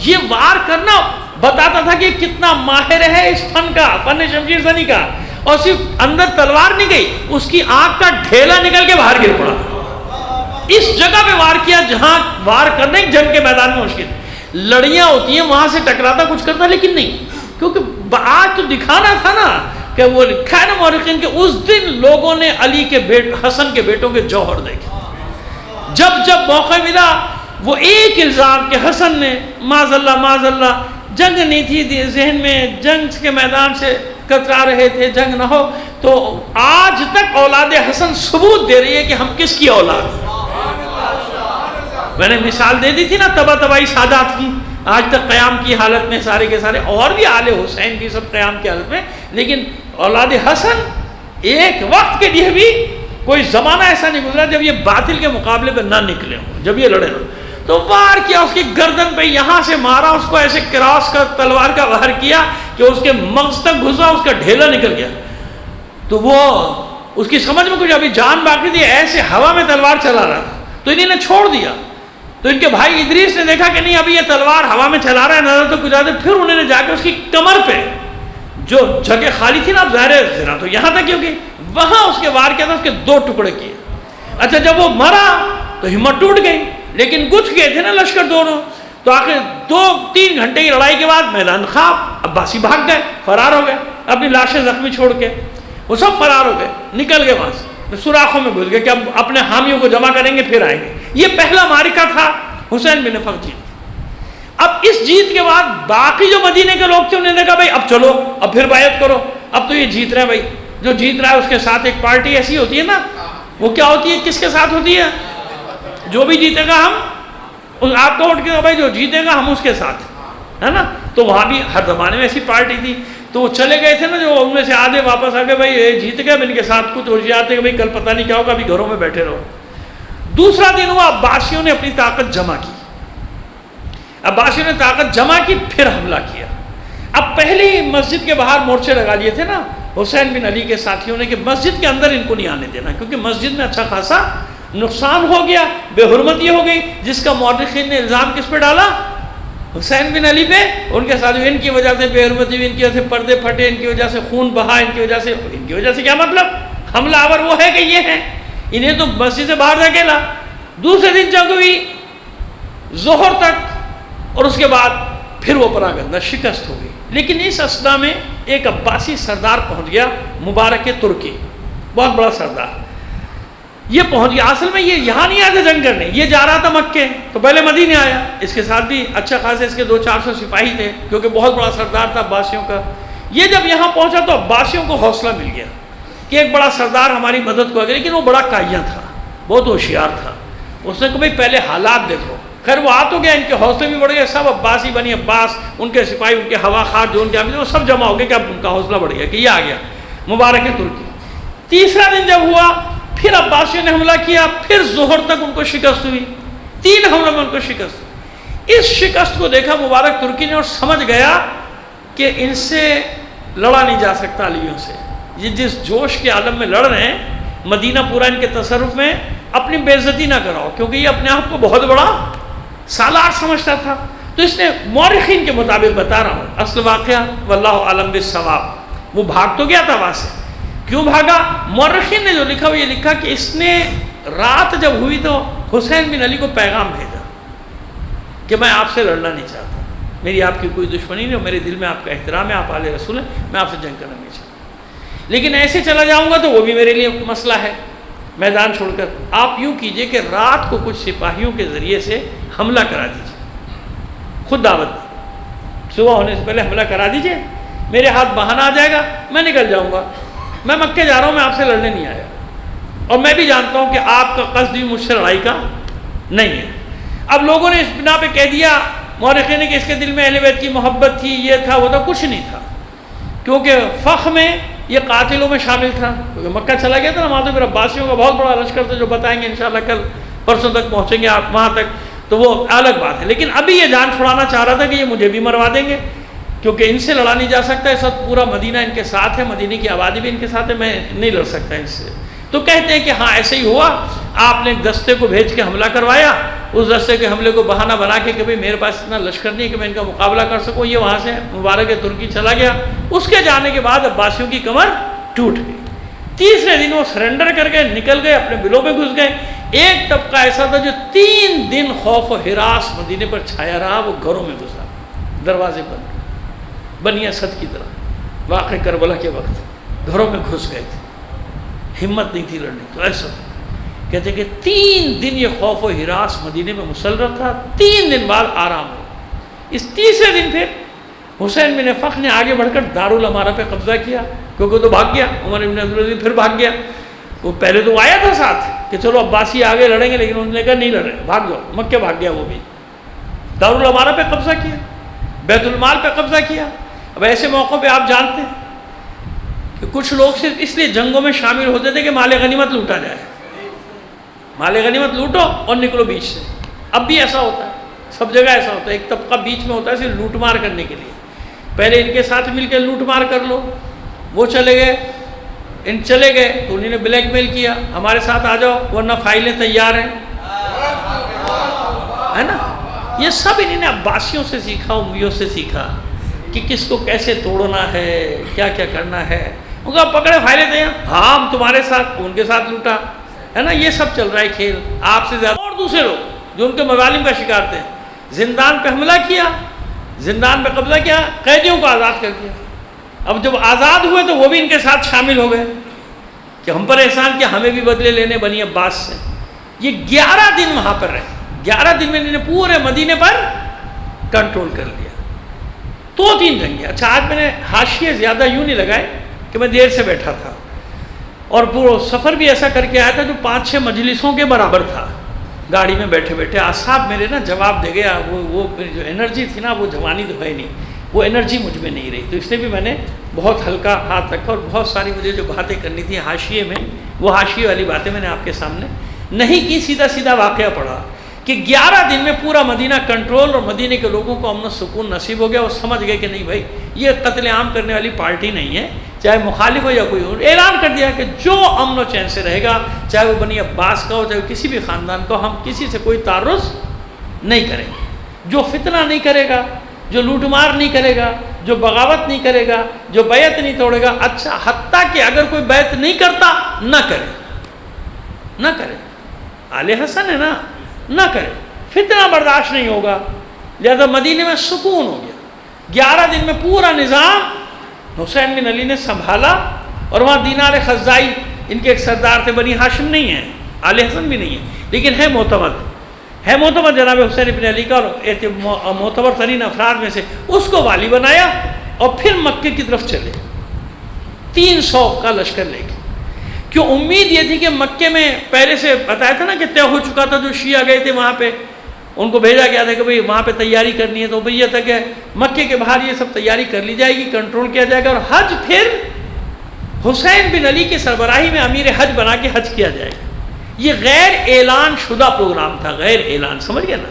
یہ وار کرنا بتاتا تھا کہ کتنا ماہر ہے اس فن کا، فن شمشیر زنی کا، اور صرف اندر تلوار نہیں گئی، اس کی آنکھ کا ڈھیلا نکل کے باہر گر پڑا۔ اس جگہ پہ وار کیا جہاں وار کرنا ایک جنگ کے میدان میں مشکل، لڑیاں ہوتی ہیں وہاں سے ٹکراتا کچھ کرتا، لیکن نہیں، کیونکہ آج تو دکھانا تھا نا کہ وہ لکھا ہے نا مورخین کہ اس دن لوگوں نے علی کے حسن کے بیٹوں کے جوہر دیکھے۔ جب جب موقع ملا وہ ایک الزام کہ حسن نے معاذ اللہ جنگ نہیں تھی ذہن میں، جنگ کے میدان سے کترا رہے تھے، جنگ نہ ہو، تو آج تک اولاد حسن ثبوت دے رہی ہے کہ ہم کس کی اولاد ہیں۔ میں نے مثال دے دی تھی نا تباہی سادات کی، آج تک قیام کی حالت میں سارے کے سارے، اور بھی آل حسین بھی سب قیام کی حالت میں، لیکن اولاد حسن ایک وقت کے لیے بھی کوئی زمانہ ایسا نہیں گزرا جب یہ باطل کے مقابلے پہ نہ نکلے ہوں، جب یہ لڑے نہ، تو وار کیا اس کی گردن پہ، یہاں سے مارا اس کو، ایسے کراس کا تلوار کا وار کیا کہ اس کے مغز تک گھسا، اس کا ڈھیلا نکل گیا۔ تو وہ اس کی سمجھ میں کچھ ابھی جان باقی تھی، ایسے ہوا میں تلوار چلا رہا تھا، تو انہیں نے چھوڑ دیا۔ تو ان کے بھائی ادریس نے دیکھا کہ نہیں ابھی یہ تلوار ہوا میں چلا رہا ہے، نظر تو کچھ آتے، پھر انہوں نے جا کے اس کی کمر پہ جو جگہ خالی تھی نا، اب ظاہر ہے زرا تو یہاں تک، کیونکہ وہاں اس کے وار کیا تھا، اس کے 2 ٹکڑے کیے۔ اچھا جب وہ مرا تو ہمت ٹوٹ گئی، لیکن گچھ گئے تھے نا لشکر دونوں، تو آخر 2-3 گھنٹے کی لڑائی کے بعد میدان خواب، عباسی بھاگ گئے، فرار ہو گئے، اپنی لاشیں زخمی چھوڑ کے وہ سب فرار ہو گئے، نکل گئے وہاں سے، سوراخوں میں گھس گئے کہ اب اپنے حامیوں کو جمع کریں گے پھر آئیں گے۔ یہ پہلا معرکہ تھا حسین بن فخر جیت۔ اب اس جیت کے بعد باقی جو مدینے کے لوگ تھے انہوں نے کہا بھائی اب چلو، اب پھر بیعت کرو، اب تو یہ جیت رہے ہیں بھائی، جو جیت رہا ہے اس کے ساتھ ایک پارٹی ایسی ہوتی ہے نا، وہ کیا ہوتی ہے، کس کے ساتھ ہوتی ہے، جو بھی جیتے گا ہم، آپ کو اٹھ کے بھائی جو جیتے گا ہم اس کے ساتھ، ہے نا۔ تو وہاں بھی ہر زمانے میں ایسی پارٹی تھی، تو وہ چلے گئے تھے نا، جو ان میں سے آدھے واپس آ گئے بھائی یہ جیت گئے، ان کے ساتھ کچھ ہو جاتے کہ بھائی کل پتہ نہیں کیا ہوگا، ابھی گھروں میں بیٹھے رہو۔ دوسرا دن ہوا، عباسیوں نے اپنی طاقت جمع کی، عباسیوں نے طاقت جمع کی، پھر حملہ کیا۔ اب پہلے ہی مسجد کے باہر مورچے لگا لیے تھے نا حسین بن علی کے ساتھیوں نے کہ مسجد کے اندر ان کو نہیں آنے دینا، کیونکہ مسجد میں اچھا خاصا نقصان ہو گیا، بے حرمتی ہو گئی، جس کا مورخین نے الزام کس پہ ڈالا، حسین بن علی پہ، ان کے ساتھ ان کی وجہ سے بے حرمتی ہوئی، ان کی وجہ سے پردے پھٹے، ان کی وجہ سے خون بہا، ان کی وجہ سے کیا مطلب، حملہ آور وہ ہے کہ یہ ہے، انہیں تو مسجد سے باہر دھکیلا۔ دوسرے دن جنگ ہوئی ظہر تک، اور اس کے بعد پھر وہ پراگندہ شکست ہو گئی۔ لیکن اس اسنا میں ایک عباسی سردار پہنچ گیا، مبارک ترکی، بہت بڑا سردار، یہ پہنچ گیا۔ اصل میں یہ یہاں نہیں آیا تھا جنگ کرنے، یہ جا رہا تھا مکے، تو پہلے مدینے آیا، اس کے ساتھ بھی اچھا خاصے اس کے 200-400 سپاہی تھے، کیونکہ بہت بڑا سردار تھا عباسیوں کا۔ یہ جب یہاں پہنچا تو عباسیوں کو حوصلہ مل گیا کہ ایک بڑا سردار ہماری مدد کو آ گیا، لیکن وہ بڑا کائیاں تھا، بہت ہوشیار تھا۔ اس نے کہا بھائی پہلے حالات دیکھو۔ خیر وہ آ تو گیا، ان کے حوصلے بھی بڑھ گئے، سب عباسی بنی عباس، ان کے سپاہی، ان کے ہوا خار جو ان کے آمد، وہ سب جمع ہو گئے کہ اب ان کا حوصلہ بڑھ گیا کہ یہ آ گیا مبارک ترکی۔ تیسرا دن جب ہوا، پھر عباسیوں نے حملہ کیا، پھر ظہر تک ان کو شکست ہوئی، 3 حملوں میں ان کو شکست ہوئی۔ اس شکست کو دیکھا مبارک ترکی نے اور سمجھ گیا کہ ان سے لڑا نہیں جا سکتا علیوں سے، یہ جس جوش کے عالم میں لڑ رہے ہیں، مدینہ پورا ان کے تصرف میں، اپنی بے عزتی نہ کراؤ، کیونکہ یہ اپنے آپ کو بہت بڑا سالار سمجھتا تھا۔ تو اس نے مورخین کے مطابق بتا رہا ہوں اصل واقعہ، واللہ عالم بالصواب، وہ بھاگ تو گیا تھا وہاں سے، کیوں بھاگا؟ مورخین نے جو لکھا وہ یہ لکھا کہ اس نے رات جب ہوئی تو حسین بن علی کو پیغام بھیجا کہ میں آپ سے لڑنا نہیں چاہتا، میری آپ کی کوئی دشمنی نہیں، اور میرے دل میں آپ کا احترام ہے، آپ آل رسول ہیں، میں آپ سے جنگ کرنا نہیں چاہتا، لیکن ایسے چلا جاؤں گا تو وہ بھی میرے لیے مسئلہ ہے، میدان چھوڑ کر آپ یوں کیجئے کہ رات کو کچھ سپاہیوں کے ذریعے سے حملہ کرا دیجئے، خود دعوت دی، صبح ہونے سے پہلے حملہ کرا دیجئے، میرے ہاتھ بہانہ آ جائے گا، میں نکل جاؤں گا، میں مکے جا رہا ہوں، میں آپ سے لڑنے نہیں آیا، اور میں بھی جانتا ہوں کہ آپ کا قصد بھی مجھ سے لڑائی کا نہیں ہے۔ اب لوگوں نے اس بنا پہ کہہ دیا مورخین نے کہ اس کے دل میں اہل بیت کی محبت تھی، یہ تھا وہ تھا، کچھ نہیں تھا، کیونکہ فخ میں یہ قاتلوں میں شامل تھا، کیونکہ مکہ چلا گیا تھا نا، وہاں تو پھر عباسیوں کا بہت بڑا لشکر تھا، جو بتائیں گے انشاءاللہ کل پرسوں تک پہنچیں گے آپ وہاں تک، تو وہ الگ بات ہے۔ لیکن ابھی یہ جان چھڑانا چاہ رہا تھا کہ یہ مجھے بھی مروا دیں گے، کیونکہ ان سے لڑا نہیں جا سکتا، اس وقت پورا مدینہ ان کے ساتھ ہے، مدینہ کی آبادی بھی ان کے ساتھ ہے، میں نہیں لڑ سکتا ان سے۔ تو کہتے ہیں کہ ہاں ایسے ہی ہوا، آپ نے ایک دستے کو بھیج کے حملہ کروایا، اس دستے کے حملے کو بہانہ بنا کے کہ بھئی میرے پاس اتنا لشکر نہیں کہ میں ان کا مقابلہ کر سکوں، یہ وہاں سے مبارک ترکی چلا گیا۔ اس کے جانے کے بعد عباسیوں کی کمر ٹوٹ گئی۔ تیسرے دن وہ سرنڈر کر گئے، نکل گئے، اپنے بلوں میں گھس گئے۔ ایک طبقہ ایسا تھا جو 3 دن خوف و ہراس مدینے پر چھایا رہا، وہ گھروں میں گھسا، دروازے بند، بنی اسد کی طرح، واقع کربلا کے وقت گھروں میں گھس گئے تھے، ہمت نہیں تھی لڑنے، تو ایسا کہتے کہ 3 دن یہ خوف و ہراس مدینے میں مسلط تھا، 3 دن بعد آرام ہو۔ اس تیسرے دن پھر حسین بن فخر نے آگے بڑھ کر دارالامارہ پہ قبضہ کیا، کیونکہ تو بھاگ گیا، عمر بن عبدالعزیز پھر بھاگ گیا، وہ پہلے تو آیا تھا ساتھ کہ چلو عباسی آگے لڑیں گے، لیکن انہوں نے کہا نہیں لڑ رہے، بھاگ جاؤ، مکے بھاگ گیا، وہ بھی دارالامارہ پہ قبضہ کیا، بیت المال پہ قبضہ کیا۔ اب ایسے موقع پہ آپ جانتے ہیں کہ کچھ لوگ صرف اس لیے جنگوں میں شامل ہوتے تھے کہ مال غنیمت لوٹا جائے، مال غنیمت لوٹو اور نکلو بیچ سے۔ اب بھی ایسا ہوتا ہے، سب جگہ ایسا ہوتا ہے، ایک طبقہ بیچ میں ہوتا ہے صرف لوٹ مار کرنے کے لیے، پہلے ان کے ساتھ مل کے لوٹ مار کر لو، وہ چلے گئے، ان چلے گئے تو انہوں نے بلیک میل کیا، ہمارے ساتھ آ جاؤ ورنہ فائلیں تیار ہیں، ہے نا۔ یہ سب انہوں نے عباسیوں سے سیکھا، امیوں سے سیکھا کہ کس کو کیسے توڑنا ہے، کیا کیا کرنا ہے۔ ان کو پکڑے فائلیں تیار، ہاں ہم تمہارے ساتھ، ان کے ساتھ لوٹا، ہے نا، یہ سب چل رہا ہے کھیل آپ سے زیادہ. اور دوسرے لوگ جو ان کے مظالم کا شکار تھے، زندان پہ حملہ کیا، زندان پہ قبضہ کیا، قیدیوں کو آزاد کر دیا. اب جب آزاد ہوئے تو وہ بھی ان کے ساتھ شامل ہو گئے کہ ہم پر احسان کیا، ہمیں بھی بدلے لینے بنی عباس سے. یہ 11 دن وہاں پر رہے، 11 دن میں انہوں نے پورے مدینے پر کنٹرول کر لیا. 2-3 جنگیں. اچھا آج میں نے حاشیے زیادہ یوں نہیں لگائے کہ میں دیر سے بیٹھا تھا اور پورا سفر بھی ایسا کر کے آیا تھا جو 5-6 مجلسوں کے برابر تھا. گاڑی میں بیٹھے بیٹھے اعصاب میرے نا جواب دے گیا، وہ جو انرجی تھی نا، وہ جوانی تو ہے نہیں، وہ انرجی مجھ میں نہیں رہی. تو اس لیے بھی میں نے بہت ہلکا ہاتھ رکھا اور بہت ساری مجھے جو باتیں کرنی تھی حاشیے میں، وہ حاشیے والی باتیں میں نے آپ کے سامنے نہیں کی. سیدھا سیدھا واقعہ پڑھا کہ 11 دن میں پورا مدینہ کنٹرول اور مدینہ کے لوگوں کو امن و سکون نصیب ہو گیا. وہ سمجھ گئے کہ نہیں بھائی یہ قتل عام کرنے والی پارٹی نہیں ہے، چاہے مخالف ہو یا کوئی ہو. اعلان کر دیا کہ جو امن و چین سے رہے گا، چاہے وہ بنی عباس کا ہو، چاہے کسی بھی خاندان کا ہو، ہم کسی سے کوئی تعرض نہیں کریں گے. جو فتنہ نہیں کرے گا، جو لوٹ مار نہیں کرے گا، جو بغاوت نہیں کرے گا، جو بیعت نہیں توڑے گا. اچھا حتیٰ کہ اگر کوئی بیعت نہیں کرتا نہ کرے. آل حسن ہے نا، نہ کرے. فتنہ برداشت نہیں ہوگا. لہذا مدینے میں سکون ہو گیا. 11 دن میں پورا نظام حسین بن علی نے سنبھالا. اور وہاں دینار خزائی ان کے ایک سردار تھے، بنی ہاشم نہیں ہیں، آل حسن بھی نہیں ہے، لیکن ہے معتمد جناب حسین بن علی کا، اور معتبر ترین افراد میں سے اس کو والی بنایا. اور پھر مکے کی طرف چلے 300 کا لشکر لے کے. کیوں امید یہ تھی کہ مکے میں پہلے سے بتایا تھا نا کہ طے ہو چکا تھا، جو شیعہ گئے تھے وہاں پہ ان کو بھیجا گیا تھا کہ بھئی وہاں پہ تیاری کرنی ہے. تو بھئی یہ تھا کہ مکے کے باہر یہ سب تیاری کر لی جائے گی، کنٹرول کیا جائے گا، اور حج پھر حسین بن علی کی سربراہی میں امیر حج بنا کے حج کیا جائے گا. یہ غیر اعلان شدہ پروگرام تھا، غیر اعلان، سمجھ گئے نا.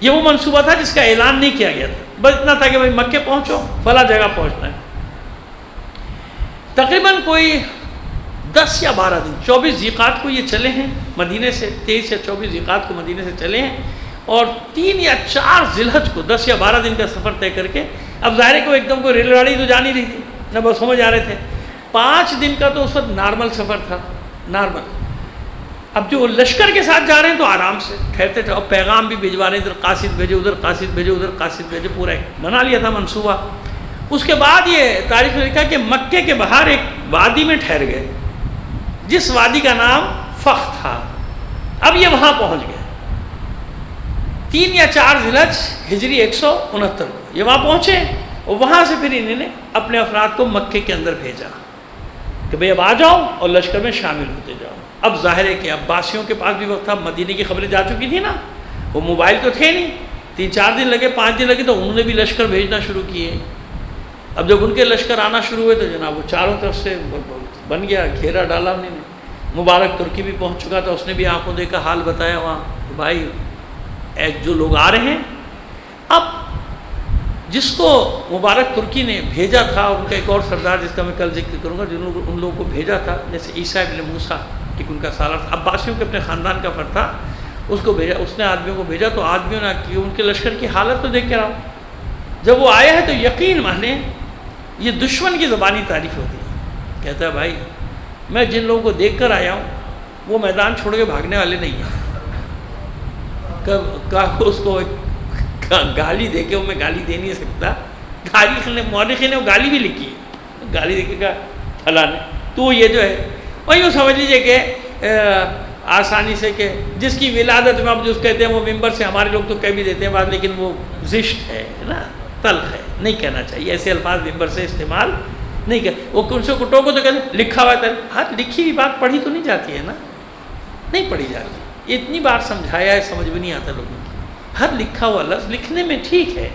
یہ وہ منصوبہ تھا جس کا اعلان نہیں کیا گیا تھا، بس اتنا تھا کہ بھئی مکے پہنچو، فلاں جگہ پہنچنا ہے. تقریباً کوئی 10 یا 12 دن، 24 ذیقعت کو یہ چلے ہیں مدینے سے، 23 یا 24 ذیقعت کو مدینے سے چلے ہیں. اور 3 یا 4 ذی الحج کو 10 یا 12 دن کا سفر طے کر کے، اب ظاہر ہے کہ وہ ایک دم کوئی ریل گاڑی تو جا نہیں رہی تھی، نہ بسوں میں جا رہے تھے. 5 دن کا تو اس وقت نارمل سفر تھا، نارمل. اب جو لشکر کے ساتھ جا رہے ہیں تو آرام سے ٹھہرتے تھے، اور پیغام بھی بھجوا رہے ہیں، ادھر قاصد بھیجے، ادھر قاصد بھیجے، ادھر قاصد بھیجے، پورا ایک بنا لیا تھا منصوبہ. اس کے بعد یہ تاریخ میں لکھا کہ مکے کے باہر ایک وادی میں ٹھہر گئے، جس وادی کا نام فخ تھا. اب یہ وہاں پہنچ گئے 3 یا 4 ذی الحج ہجری 169 کو یہ وہاں پہنچے. اور وہاں سے پھر انہوں نے اپنے افراد کو مکے کے اندر بھیجا کہ بھئی اب آ جاؤ اور لشکر میں شامل ہوتے جاؤ. اب ظاہر ہے کہ عباسیوں کے پاس بھی وقت تھا، مدینے کی خبریں جا چکی تھی نا، وہ موبائل تو تھے نہیں. 3-4 دن لگے، 5 دن لگے، تو انہوں نے بھی لشکر بھیجنا شروع کیے. اب جب ان کے لشکر آنا شروع ہوئے تو جناب وہ چاروں طرف سے بن گیا، گھیرا ڈالا انہوں نے. مبارک ترکی بھی پہنچ چکا تھا، اس نے بھی آنکھوں دیکھا حال بتایا وہاں کہ بھائی جو لوگ آ رہے ہیں. اب جس کو مبارک ترکی نے بھیجا تھا، ان کا ایک اور سردار جس کا میں کل ذکر کروں گا، جن لوگوں ان لوگوں کو بھیجا تھا، جیسے عیسیٰ ابن موسیٰ، ایک ان کا سالار تھا، عباسیوں کے اپنے خاندان کا فرد تھا، اس کو بھیجا. اس نے آدمیوں کو بھیجا تو آدمیوں نے کی ان کے لشکر کی حالت تو دیکھ کے رہا. جب وہ آیا ہے تو یقین مانے یہ دشمن کی زبانی تعریف ہوتی ہے. کہتا ہے بھائی میں جن لوگوں کو دیکھ کر آیا ہوں وہ میدان چھوڑ کے بھاگنے والے نہیں ہیں. اس کو گالی دے کے میں گالی دے نہیں سکتا. مورخین نے وہ گالی بھی لکھی ہے، گالی دے کے کہا فلاں نے تو یہ جو ہے وہی وہ سمجھ لیجیے کہ آسانی سے کہ جس کی ولادت میں اب جو کہتے ہیں وہ ممبر سے، ہمارے لوگ تو کہہ بھی دیتے ہیں بات، لیکن وہ زشت ہے نا، تلخ ہے، نہیں کہنا چاہیے ایسے الفاظ ممبر سے استعمال نہیں کر. وہ ان سے کٹو کو تو کہتے لکھا ہوا ہے، ہر لکھی ہوئی بات پڑھی تو نہیں جاتی ہے نا، نہیں پڑھی جاتی. اتنی بار سمجھایا ہے، سمجھ بھی نہیں آتا لوگوں کی. ہر لکھا ہوا لفظ لکھنے میں ٹھیک ہے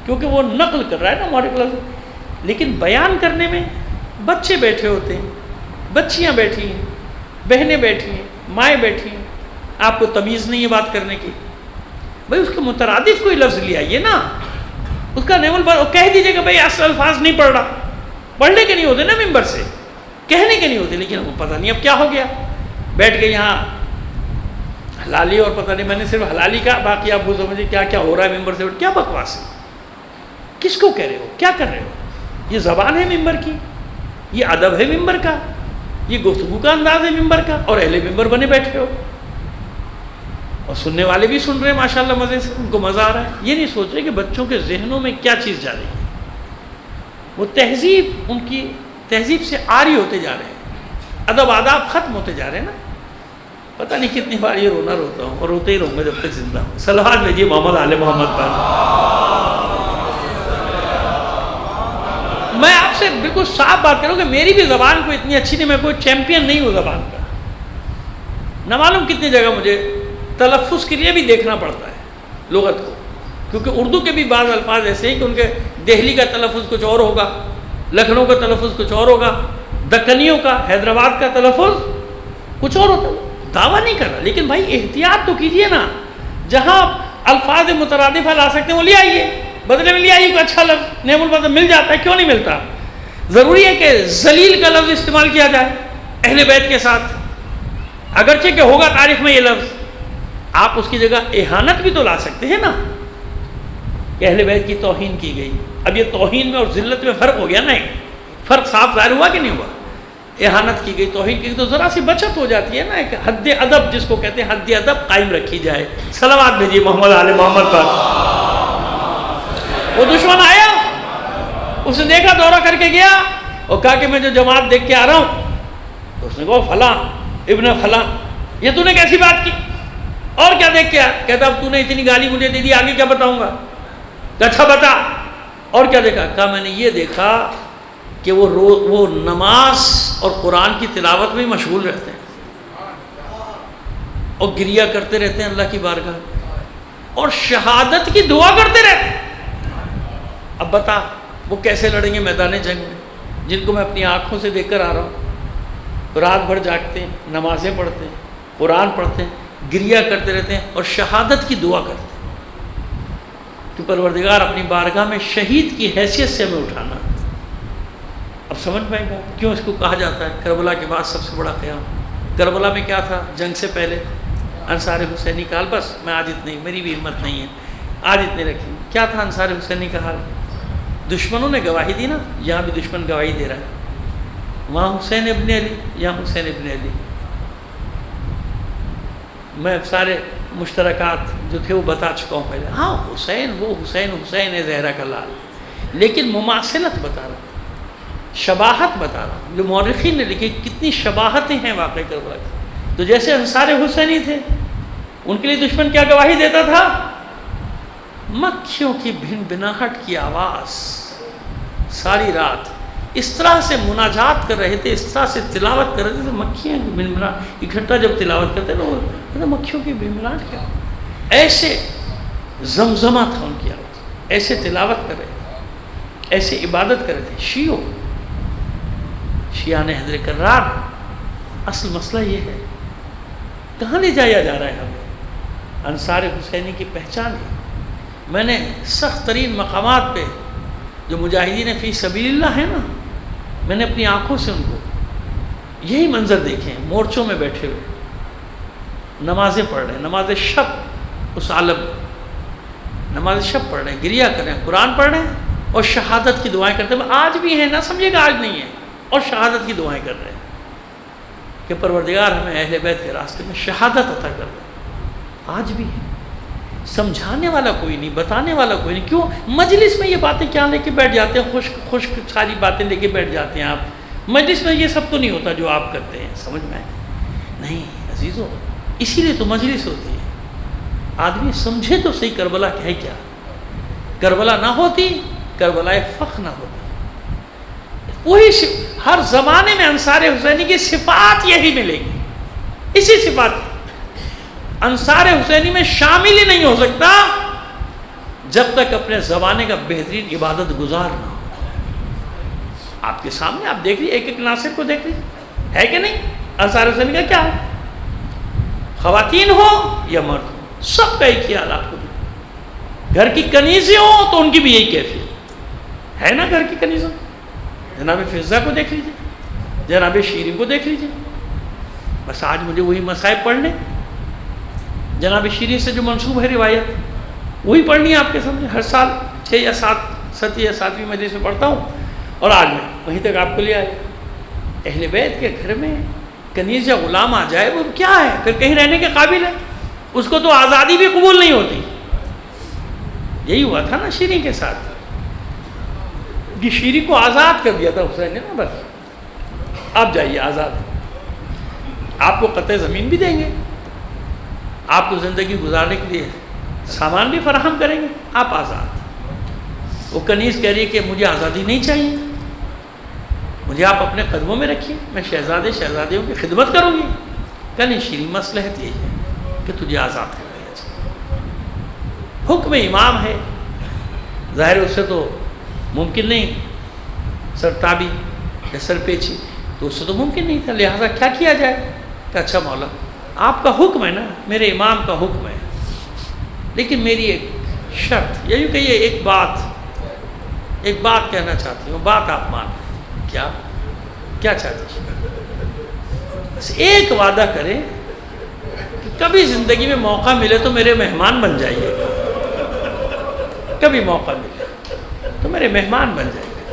کیونکہ وہ نقل کر رہا ہے نا مورخ لفظ، لیکن بیان کرنے میں بچے بیٹھے ہوتے ہیں، بچیاں بیٹھی ہیں، بہنیں بیٹھی ہیں، مائیں بیٹھی ہیں، آپ کو تمیز نہیں ہے بات کرنے کی. بھائی اس کے مترادف کوئی لفظ لے آئیے نا، اس کا نعم البلاغہ کہہ دیجیے کہ بھائی اصل الفاظ نہیں پڑھ رہا. پڑھنے کے نہیں ہوتے نا ممبر سے، کہنے کے نہیں ہوتے، لیکن وہ پتہ نہیں اب کیا ہو گیا. بیٹھ کے یہاں حلالی اور پتہ نہیں، میں نے صرف حلالی کا، باقی آپ وہ سمجھے کیا کیا ہو رہا ہے ممبر سے. کیا بکواس ہے، کس کو کہہ رہے ہو، کیا کر رہے ہو؟ یہ زبان ہے ممبر کی، یہ ادب ہے ممبر کا. یہ گفتگو کا انداز ہے ممبر کا، اور اہل ممبر بنے بیٹھے ہو، اور سننے والے بھی سن رہے ہیں ماشاءاللہ مزے سے، ان کو مزہ آ رہا ہے. یہ نہیں سوچ رہے کہ بچوں کے ذہنوں میں کیا چیز جا رہی ہے. وہ تہذیب ان کی تہذیب سے آری ہوتے جا رہے ہیں، ادب آداب ختم ہوتے جا رہے ہیں نا. پتہ نہیں کتنی بار یہ رونا روتا ہوں، اور روتے ہی رہوں گا جب تک زندہ ہوں. صلوات بھیجیے محمد آل محمد پر. میں آپ سے بالکل صاف بات کروں کہ میری بھی زبان کو اتنی اچھی نہیں، میں کوئی چیمپئن نہیں ہوں زبان کا. نہ معلوم کتنی جگہ مجھے تلفظ کے لیے بھی دیکھنا پڑتا ہے لغت کو، کیونکہ اردو کے بھی بعض الفاظ ایسے ہیں کہ ان کے دہلی کا تلفظ کچھ اور ہوگا، لکھنؤ کا تلفظ کچھ اور ہوگا، دکنیوں کا، حیدرآباد کا تلفظ کچھ اور ہوتا ہے. دعویٰ نہیں کر رہا، لیکن بھائی احتیاط تو کیجئے نا. جہاں الفاظ مترادفہ لا سکتے ہیں وہ لے آئیے، بدلے میں لے آئیے کوئی اچھا لفظ. نعم البدل مل جاتا ہے، کیوں نہیں ملتا؟ ضروری ہے کہ ذلیل کا لفظ استعمال کیا جائے اہل بیت کے ساتھ، اگرچہ کہ ہوگا تاریخ میں یہ لفظ. آپ اس کی جگہ اہانت بھی تو لا سکتے ہیں نا، کہ اہل بیت کی توہین کی گئی. اب یہ توہین میں اور ذلت میں فرق ہو گیا نا، فرق صاف ظاہر ہوا کہ نہیں ہوا؟ اہانت کی گئی، توہین کی گئی، تو ذرا سی بچت ہو جاتی ہے نا. ایک حد ادب جس کو کہتے ہیں حد ادب قائم رکھی جائے. صلوات بھیجیے محمد آل محمد پر. وہ دشمن آیا، اس نے دیکھا، دورہ کر کے گیا اور کہا کہ میں جو جماعت دیکھ کے آ رہا ہوں، تو اس نے کہا فلاں ابن فلاں، یہ تو نے کیسی بات کی؟ اور کیا دیکھ کے آیا؟ کہتا اب تو نے اتنی گالی مجھے دے دی، آگے کیا بتاؤں گا؟ اچھا بتا. اور کیا دیکھا؟ کہا میں نے یہ دیکھا کہ وہ نماز اور قرآن کی تلاوت میں مشغول رہتے ہیں، اور گریہ کرتے رہتے ہیں اللہ کی بارگاہ، اور شہادت کی دعا کرتے رہتے ہیں. اب بتا وہ کیسے لڑیں گے میدان جنگ میں، جن کو میں اپنی آنکھوں سے دیکھ کر آ رہا ہوں؟ رات بھر جاگتے ہیں، نمازیں پڑھتے ہیں، قرآن پڑھتے ہیں، گریہ کرتے رہتے ہیں، اور شہادت کی دعا کرتے ہیں کہ پروردگار اپنی بارگاہ میں شہید کی حیثیت سے ہمیں اٹھانا. اب سمجھ پائیں گا کیوں اس کو کہا جاتا ہے کربلا کے بعد سب سے بڑا قیام. کربلا میں کیا تھا؟ جنگ سے پہلے انصار حسینی کا حال. بس میں آج اتنی، میری بھی ہمت نہیں ہے آج اتنے رکھی. کیا تھا انصار حسینی کا حال؟ دشمنوں نے گواہی دی نا، یہاں بھی دشمن گواہی دے رہا ہے، وہاں حسین ابن علی، یہاں حسین ابن علی. میں سارے مشترکات جو تھے وہ بتا چکا ہوں پہلے. ہاں حسین، وہ حسین ہے زہرا کا لال، لیکن مماثلت بتا رہا ہوں، شباہت بتا رہا ہوں. جو مورخین نے لکھی کتنی شباہتیں ہیں واقعہ کربلا کی. تو جیسے انصار حسینی تھے، ان کے لیے دشمن کیا گواہی دیتا تھا؟ مکھیوں کی بھن بھناہٹ کی آواز ساری رات. اس طرح سے مناجات کر رہے تھے، اس طرح سے تلاوت کر رہے تھے. مکھیاں کی بھن بھناہٹ اکٹھا جب تلاوت کرتے نا، مکھیوں کی بھن بھناہٹ کیا، ایسے زمزمہ تھا ان کی آواز، ایسے تلاوت کر رہے تھے، ایسے عبادت کر رہے تھے. شیعہ نے حیدر کرار. اصل مسئلہ یہ ہے کہاں لے جایا جا رہا ہے ہمیں؟ انصار حسینی کی پہچان ہے. میں نے سخت ترین مقامات پہ جو مجاہدین فی سبیل اللہ ہیں نا، میں نے اپنی آنکھوں سے ان کو یہی منظر دیکھے ہیں، مورچوں میں بیٹھے ہوئے نمازیں پڑھ رہے ہیں، نماز شب، اس عالم نماز شب پڑھ رہے ہیں، گریہ کر رہے ہیں، قرآن پڑھ رہے ہیں، اور شہادت کی دعائیں کرتے ہیں. آج بھی ہیں، نہ سمجھے گا آج نہیں ہے، اور شہادت کی دعائیں کر رہے ہیں کہ پروردگار ہمیں اہل بیت کے راستے میں شہادت عطا کر رہے ہیں. آج بھی ہے. سمجھانے والا کوئی نہیں، بتانے والا کوئی نہیں. کیوں مجلس میں یہ باتیں کیا لے کے بیٹھ جاتے ہیں؟ خشک ساری باتیں لے کے بیٹھ جاتے ہیں آپ. مجلس میں یہ سب تو نہیں ہوتا جو آپ کرتے ہیں، سمجھ میں نہیں عزیزوں. اسی لیے تو مجلس ہوتی ہے. آدمی سمجھے تو صحیح کربلا ہے کیا. کربلا نہ ہوتی، کربلا فخر نہ ہوتی. وہی ہر زمانے میں انصار حسینی کی صفات یہی ملے گی، اسی صفات. انصار حسینی میں شامل ہی نہیں ہو سکتا جب تک اپنے زمانے کا بہترین عبادت گزار نہ ہو. آپ کے سامنے آپ دیکھ لیجیے، ایک ایک ناصر کو دیکھ لیجیے، ہے کہ نہیں؟ انصار حسینی کا کیا ہے؟ خواتین ہو یا مرد ہو، سب کا ایک ہی حال آپ کو. گھر کی کنیزیں ہوں تو ان کی بھی یہی کیفیت ہے نا. گھر کی کنیزوں، جناب فضہ کو دیکھ لیجیے، جناب شیرین کو دیکھ لیجیے. بس آج مجھے وہی مصائب پڑھنے، جناب شیرین سے جو منسوب ہے روایت، وہی پڑھنی ہے آپ کے سامنے. ہر سال 6 یا 7 یا 7ویں مجلس میں پڑھتا ہوں، اور آج میں وہیں تک آپ کو لے آئے. اہل بیت کے گھر میں کنیز یا غلام آ جائے وہ کیا ہے؟ پھر کہیں رہنے کے قابل ہے؟ اس کو تو آزادی بھی قبول نہیں ہوتی. یہی ہوا تھا نا شیریں کے ساتھ. کہ شیریں کو آزاد کر دیا تھا حسین نے نا، بس آپ جائیے آزاد. آپ کو قطع زمین بھی دیں گے، آپ کو زندگی گزارنے کے لیے سامان بھی فراہم کریں گے، آپ آزاد. وہ کنیز کہہ رہی ہے کہ مجھے آزادی نہیں چاہیے، مجھے آپ اپنے قدموں میں رکھیے، میں شہزادیوں کی خدمت کروں گی. کہ نہیں شیریں، مصلحت یہ ہے کہ تجھے آزاد کر دیا جائے. حکم امام ہے، ظاہر اس سے تو ممکن نہیں سرتابی یا سر پیچی، تو اس سے تو ممکن نہیں تھا، لہٰذا کیا کیا جائے؟ کہ اچھا مولا آپ کا حکم ہے نا، میرے امام کا حکم ہے، لیکن میری ایک شرط، یا یوں کہیے ایک بات کہنا چاہتی ہوں، بات آپ مان. کیا چاہتی ہیں؟ بس ایک وعدہ کریں کہ کبھی زندگی میں موقع ملے تو میرے مہمان بن جائیے گا، کبھی موقع ملے تو میرے مہمان بن جائیے گا.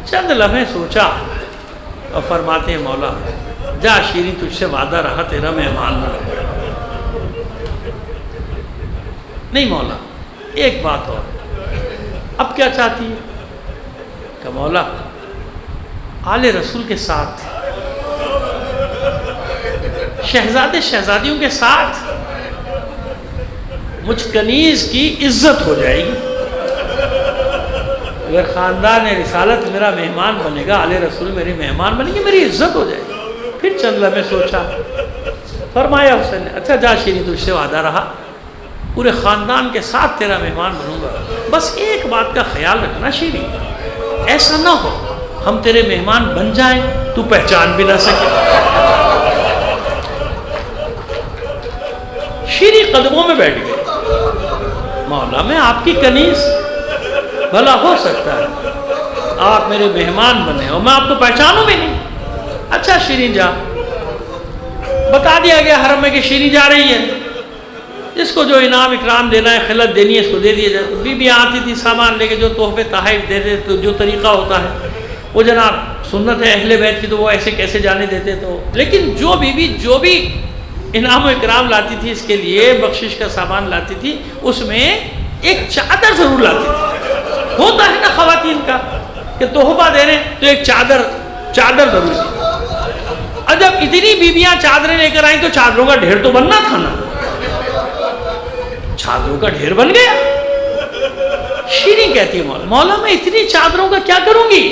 چند لمحے سوچا اور فرماتے ہیں مولا جا شیریں، تجھ سے وعدہ رہا تیرا مہمان بن. نہیں مولا ایک بات اور، اب کیا چاہتی ہے؟ کہ مولا آل رسول کے ساتھ، شہزادیوں کے ساتھ مجھ کنیز کی عزت ہو جائے گی. اگر خاندان رسالت میرا مہمان بنے گا، آل رسول میری مہمان بنے گی، میری عزت ہو جائے گی. پھر چند لمحے سوچا، فرمایا حسین نے اچھا جا شیریں، تجھ سے وعدہ رہا پورے خاندان کے ساتھ تیرا مہمان بنوں گا، بس ایک بات کا خیال رکھنا شیریں، ایسا نہ ہو ہم تیرے مہمان بن جائیں تو پہچان بھی نہ سکے. شیریں قدموں میں بیٹھ گئی. مولا میں آپ کی کنیز، بھلا ہو سکتا ہے آپ میرے مہمان بنے اور میں آپ کو پہچانوں بھی نہیں. اچھا شیریں جا. بتا دیا گیا حرم میں کہ شیریں جا رہی ہے، جس کو جو انعام اکرام دینا ہے، خلعت دینی ہے، اس کو دے دیا جائے. تو بی آتی تھی سامان لے کے، جو تحفے تحائف دے دیتے، تو جو طریقہ ہوتا ہے وہ جناب سنت ہے اہل بیت کی، تو وہ ایسے کیسے جانے دیتے. تو لیکن جو بھی انعام و اکرام لاتی تھی اس کے لیے، بخشش کا سامان لاتی تھی، اس میں ایک چادر ضرور لاتی تھی. ہوتا ہے نا خواتین کا کہ تحفہ دے رہے تو ایک چادر ضرور تھی. اور جب اتنی بیویاں چادریں لے کر آئیں تو چادروں کا ڈھیر تو بننا تھا نا، چادروں کا ڈھیر بن گیا. شیریں کہتی ہے مولا میں اتنی چادروں کا کیا کروں گی؟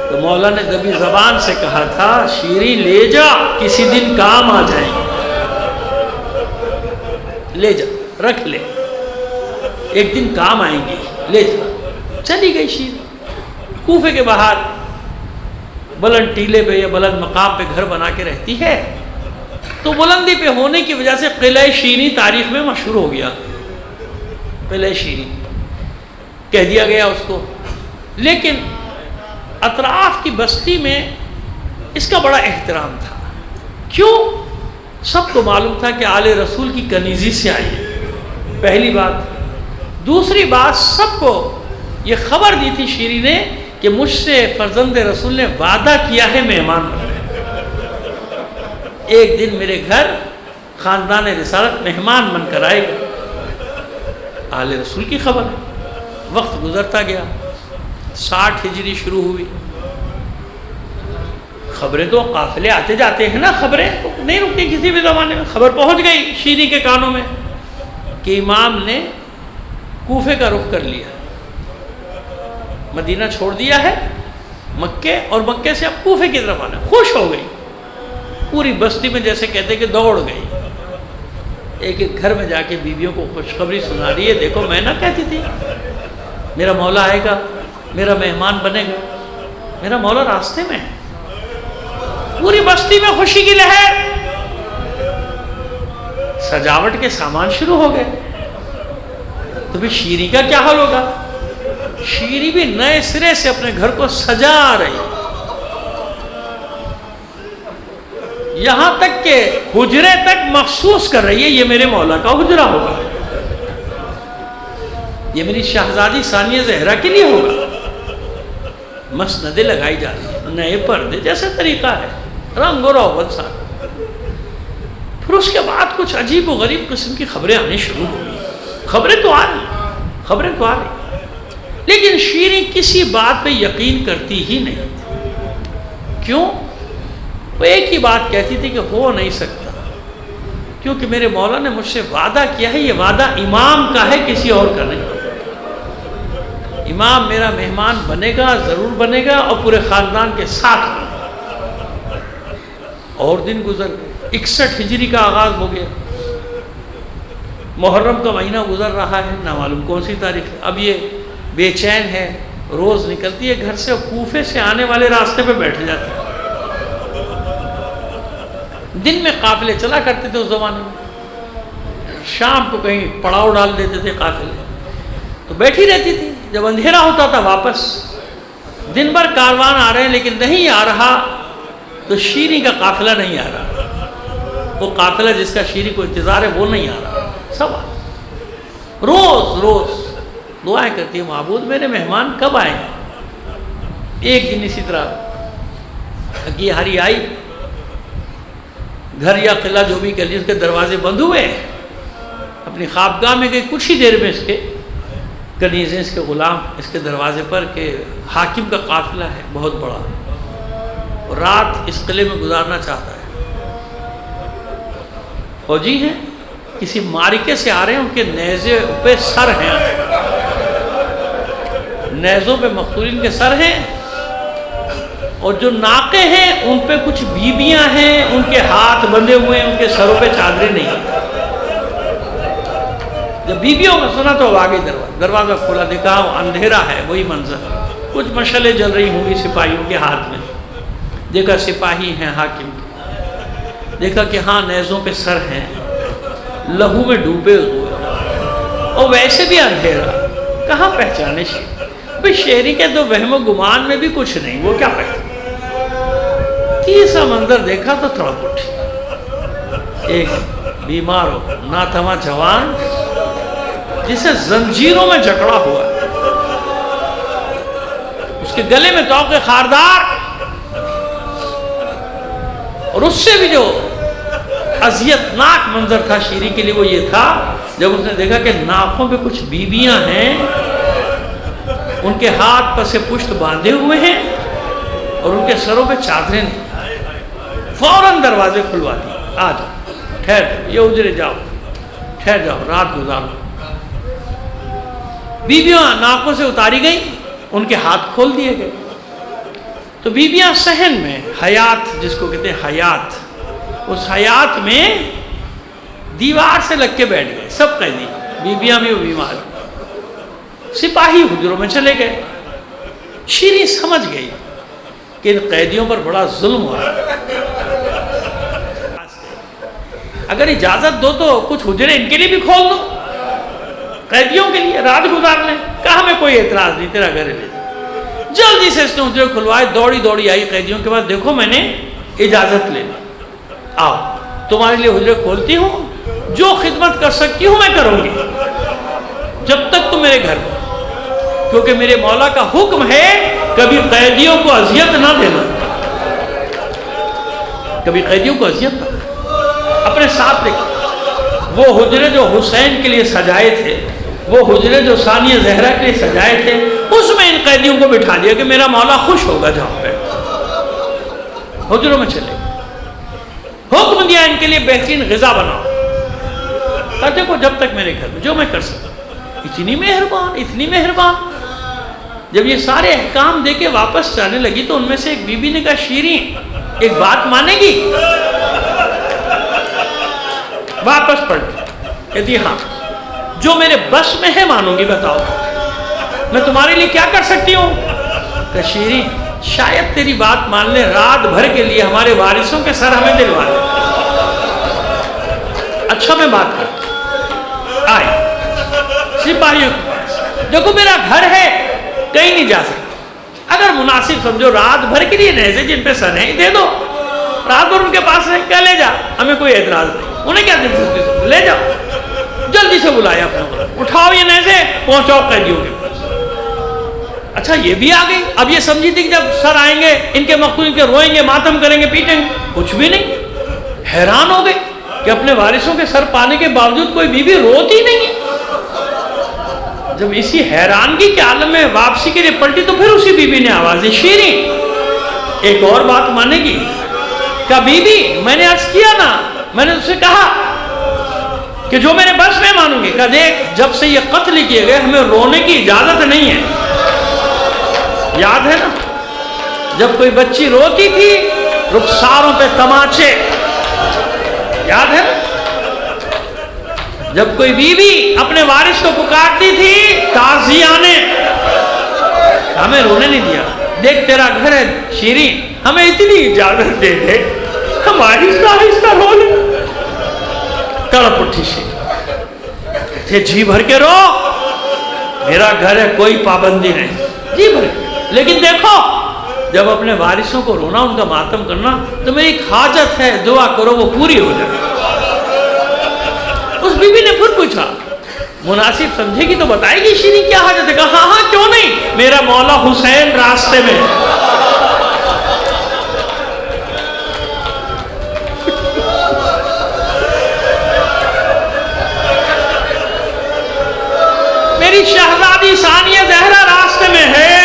تو مولا نے دبی زبان سے کہا تھا شیریں لے جا، کسی دن کام آ جائیں گے. لے جا، رکھ لے، ایک دن کام آئیں گے، لے جا. چلی گئی شیریں. کوفے کے باہر بلند ٹیلے پہ یا بلند مقام پہ گھر بنا کے رہتی ہے. تو بلندی پہ ہونے کی وجہ سے قلعہ شیریں تاریخ میں مشہور ہو گیا. قلعہ شیریں کہہ دیا گیا اس کو. لیکن اطراف کی بستی میں اس کا بڑا احترام تھا. کیوں؟ سب کو معلوم تھا کہ آل رسول کی کنیزی سے آئی ہے، پہلی بات. دوسری بات، سب کو یہ خبر دی تھی شیریں نے کہ مجھ سے فرزند رسول نے وعدہ کیا ہے مہمان بننے، ایک دن میرے گھر خاندان رسالت مہمان بن کر آئے گا. آل رسول کی خبر ہے. وقت گزرتا گیا، 60 ہجری شروع ہوئی. خبریں تو قافلے آتے جاتے ہیں نا، خبریں تو نہیں رکتی کسی بھی زمانے میں. خبر پہنچ گئی شیریں کے کانوں میں کہ امام نے کوفے کا رخ کر لیا، مدینہ چھوڑ دیا ہے، مکے، اور مکے سے اب کوفے کی طرف آنا. خوش ہو گئی. پوری بستی میں جیسے کہتے کہ دوڑ گئی. ایک ایک گھر میں جا کے بیویوں کو خوشخبری سنا رہی ہے، دیکھو میں نہ کہتی تھی میرا مولا آئے گا، میرا مہمان بنے گا، میرا مولا راستے میں ہے. پوری بستی میں خوشی کی لہر. سجاوٹ کے سامان شروع ہو گئے. تو پھر شیریں کا کیا حال ہوگا؟ شیریں بھی نئے سرے سے اپنے گھر کو سجا رہی، یہاں تک کہ حجرے تک محسوس کر رہی ہے یہ میرے مولا کا حجرہ ہوگا، یہ میری شہزادی ثانیہ زہرا کے لیے ہوگا. مسندیں لگائی جا رہی ہیں، نئے پردے، جیسے طریقہ ہے، رنگ و روغن ساتھ۔ پھر اس کے بعد کچھ عجیب و غریب قسم کی خبریں آنی شروع ہو گئی۔ خبریں تو آ رہی لیکن شیریں کسی بات پہ یقین کرتی ہی نہیں تھی۔ کیوں؟ وہ ایک ہی بات کہتی تھی کہ ہو نہیں سکتا، کیونکہ میرے مولا نے مجھ سے وعدہ کیا ہے، یہ وعدہ امام کا ہے، کسی اور کا نہیں۔ امام میرا مہمان بنے گا، ضرور بنے گا، اور پورے خاندان کے ساتھ بنے گا۔ اور دن گزر گئے، 61 ہجری کا آغاز ہو گیا، محرم کا مہینہ گزر رہا ہے، نہ معلوم کون سی تاریخ ہے۔ اب یہ بے چین ہے، روز نکلتی ہے گھر سے، اور کوفے سے آنے والے راستے پہ بیٹھ جاتے ہیں۔ دن میں قافلے چلا کرتے تھے اس زمانے میں، شام کو کہیں پڑاؤ ڈال دیتے تھے قافلے، تو بیٹھی رہتی تھی۔ جب اندھیرا ہوتا تھا واپس، دن بھر کاروان آ رہے ہیں لیکن نہیں آ رہا، تو شیریں کا قافلہ نہیں آ رہا، وہ قافلہ جس کا شیریں کو انتظار ہے وہ نہیں آ رہا، سب آ رہا۔ روز دعائیں کرتی ہے، معبود میرے مہمان کب آئیں گے؟ ایک دن اسی طرح تھکی ہاری آئی، گھر یا قلعہ جو بھی کہہ لیجیے، اس کے دروازے بند ہوئے، اپنی خوابگاہ میں گئی، کچھ ہی دیر میں اس کے کنیزیں، اس کے غلام اس کے دروازے پر کہ حاکم کا قافلہ ہے بہت بڑا، اور رات اس قلعے میں گزارنا چاہتا ہے۔ فوجی ہیں، کسی معرکے سے آ رہے ہیں، ان کے نیزے پہ سر ہیں، نیزوں پہ مقتولین کے سر ہیں، اور جو ناقے ہیں ان پہ کچھ بیبیاں ہیں، ان کے ہاتھ بندھے ہوئے ہیں، ان کے سروں پہ چادریں نہیں ہیں۔ جب بیبیوں کو سنا تو آگے دروازہ کھولا، دیکھا اندھیرا ہے، وہی منظر، کچھ مشعلیں جل رہی ہوں گی سپاہیوں کے ہاتھ میں، دیکھا سپاہی ہیں حاکم کے، دیکھا کہ ہاں نیزوں پہ سر ہیں، لہو میں ڈوبے ہوئے، اور ویسے بھی اندھیرا، کہاں پہچانے شیر؟ بھئی شیری کے تو وہم و گمان میں بھی کچھ نہیں، وہ کیا پہچانے؟ تیسرا منظر دیکھا تو تڑپ اٹھی، ایک بیمار ہو ناتواں جوان جسے زنجیروں میں جکڑا ہوا ہے، اس کے گلے میں توق خاردار، اور اس سے بھی جو اذیتناک منظر تھا شیری کے لیے وہ یہ تھا جب اس نے دیکھا کہ ناکوں پہ کچھ بیبیاں ہیں، ان کے ہاتھ پس پشت باندھے ہوئے ہیں، اور ان کے سروں پہ چادریں نہیں۔ فوراً دروازے کھلوا دی، آ جاؤ، ٹھہر جاؤ، یہ اجرے جاؤ، ٹھہر جاؤ، رات گزارو۔ بیبیاں ناکوں سے اتاری گئیں، ان کے ہاتھ کھول دیے گئے، تو بیبیاں صحن میں حیات، جس کو کہتے ہیں حیات، اس حیات میں دیوار سے لگ کے بیٹھ گئے، سب قیدی، بیبیاں بھی وہ بیمار، سپاہی حجروں میں چلے گئے۔ شیریں سمجھ گئی کہ ان قیدیوں پر بڑا ظلم ہو رہا ہے، اگر اجازت دو تو کچھ حجرے ان کے لیے بھی کھول دو، قیدیوں کے لیے رات گزار لیں۔ کہا ہمیں کوئی اعتراض نہیں، تیرا گھر لے جا۔ جلدی سے اس نے حجرے کھلوائے، دوڑی آئی قیدیوں کے بعد، دیکھو میں نے اجازت لے لی، آؤ تمہارے لیے حجرے کھولتی ہوں، جو خدمت کر سکتی ہوں میں کروں گی، جب تک تم میرے گھر ہو، کیونکہ میرے مولا کا حکم ہے کبھی قیدیوں کو اذیت نہ دینا، کبھی قیدیوں کو اذیت نہ دینا۔ اپنے ساتھ لے وہ حجرے جو حسین کے لیے سجائے تھے، وہ حجرے جو ثانیہ زہرا کے لیے سجائے تھے، اس میں ان قیدیوں کو بٹھا دیا کہ میرا مولا خوش ہوگا جہاں پہ۔ حجروں میں چلے، حکم دیا ان کے لیے بہترین غذا بناؤ، کہا دیکھو جب تک میرے گھر میں جو میں کر سکتا۔ اتنی مہربان۔ جب یہ سارے احکام دے کے واپس جانے لگی تو ان میں سے ایک بی بی نے کہا شیریں ایک بات مانے گی؟ واپس پڑھ کہتی ہاں، جو میرے بس میں ہے مانوں گی، بتاؤ میں تمہارے لیے کیا کر سکتی ہوں؟ کہ شیریں شاید تیری بات مان لے، رات بھر کے لیے ہمارے وارثوں کے سر ہمیں دلوا دے۔ اچھا میں بات کرتا، آئی سپاہیوں کے پاس، دیکھو میرا گھر ہے، کہیں نہیں جا سکتا، اگر مناسب سمجھو رات بھر کے لیے نیزے جن پہ سر ہیں دے دو، رات بھر ان کے پاس رہ کیا لے جا، ہمیں کوئی اعتراض نہیں، انہیں کیا دلچسپی، لے جاؤ۔ جلدی سے بلایا اپنے، اٹھاؤ یہ نیزے، پہنچاؤ قیدیوں کے پاس۔ اچھا یہ بھی آ گئی. اب یہ سمجھی تھی کہ جب سر آئیں گے ان کے مقتول ان کے روئیں گے, ماتم کریں گے, پیٹیں گے. کچھ بھی نہیں. حیران ہو گئے کہ اپنے وارثوں کے سر پانے کے باوجود کوئی بیوی روتی نہیں ہے. جب اسی حیرانگی کے عالم میں واپسی کے لیے پلٹی تو پھر اسی بیوی نے آواز دی, شیریں ایک اور بات مانے گی؟ کہا بی بی میں نے عرض کیا نا, میں نے اس سے کہا کہ جو میرے بس میں مانوں گی. کہا دیکھ جب سے یہ قتل کیے گئے ہمیں رونے کی اجازت نہیں ہے. یاد ہے نا جب کوئی بچی روتی تھی رخساروں پہ تماچے, یاد ہے نا جب کوئی بیوی اپنے وارث کو پکارتی تھی تازیانے, ہمیں رونے نہیں دیا. دیکھ تیرا گھر ہے شیریں, ہمیں اتنی اجازت دے دے ہم آہستہ آہستہ رو لیں. تڑپ اٹھی شیریں, کہتے جی بھر کے رو, میرا گھر ہے کوئی پابندی نہیں, جی بھر کے. لیکن دیکھو جب اپنے وارثوں کو رونا ان کا ماتم کرنا تو میری ایک حاجت ہے, دعا کرو وہ پوری ہو جائے. اس بی بی نے پھر پوچھا مناسب سمجھے گی تو بتائے گی شیریں کیا حاجت ہے؟ کہا ہاں ہاں کیوں نہیں, میرا مولا حسین راستے میں. میری شہزادی ثانیہ زہرا راستے میں ہے,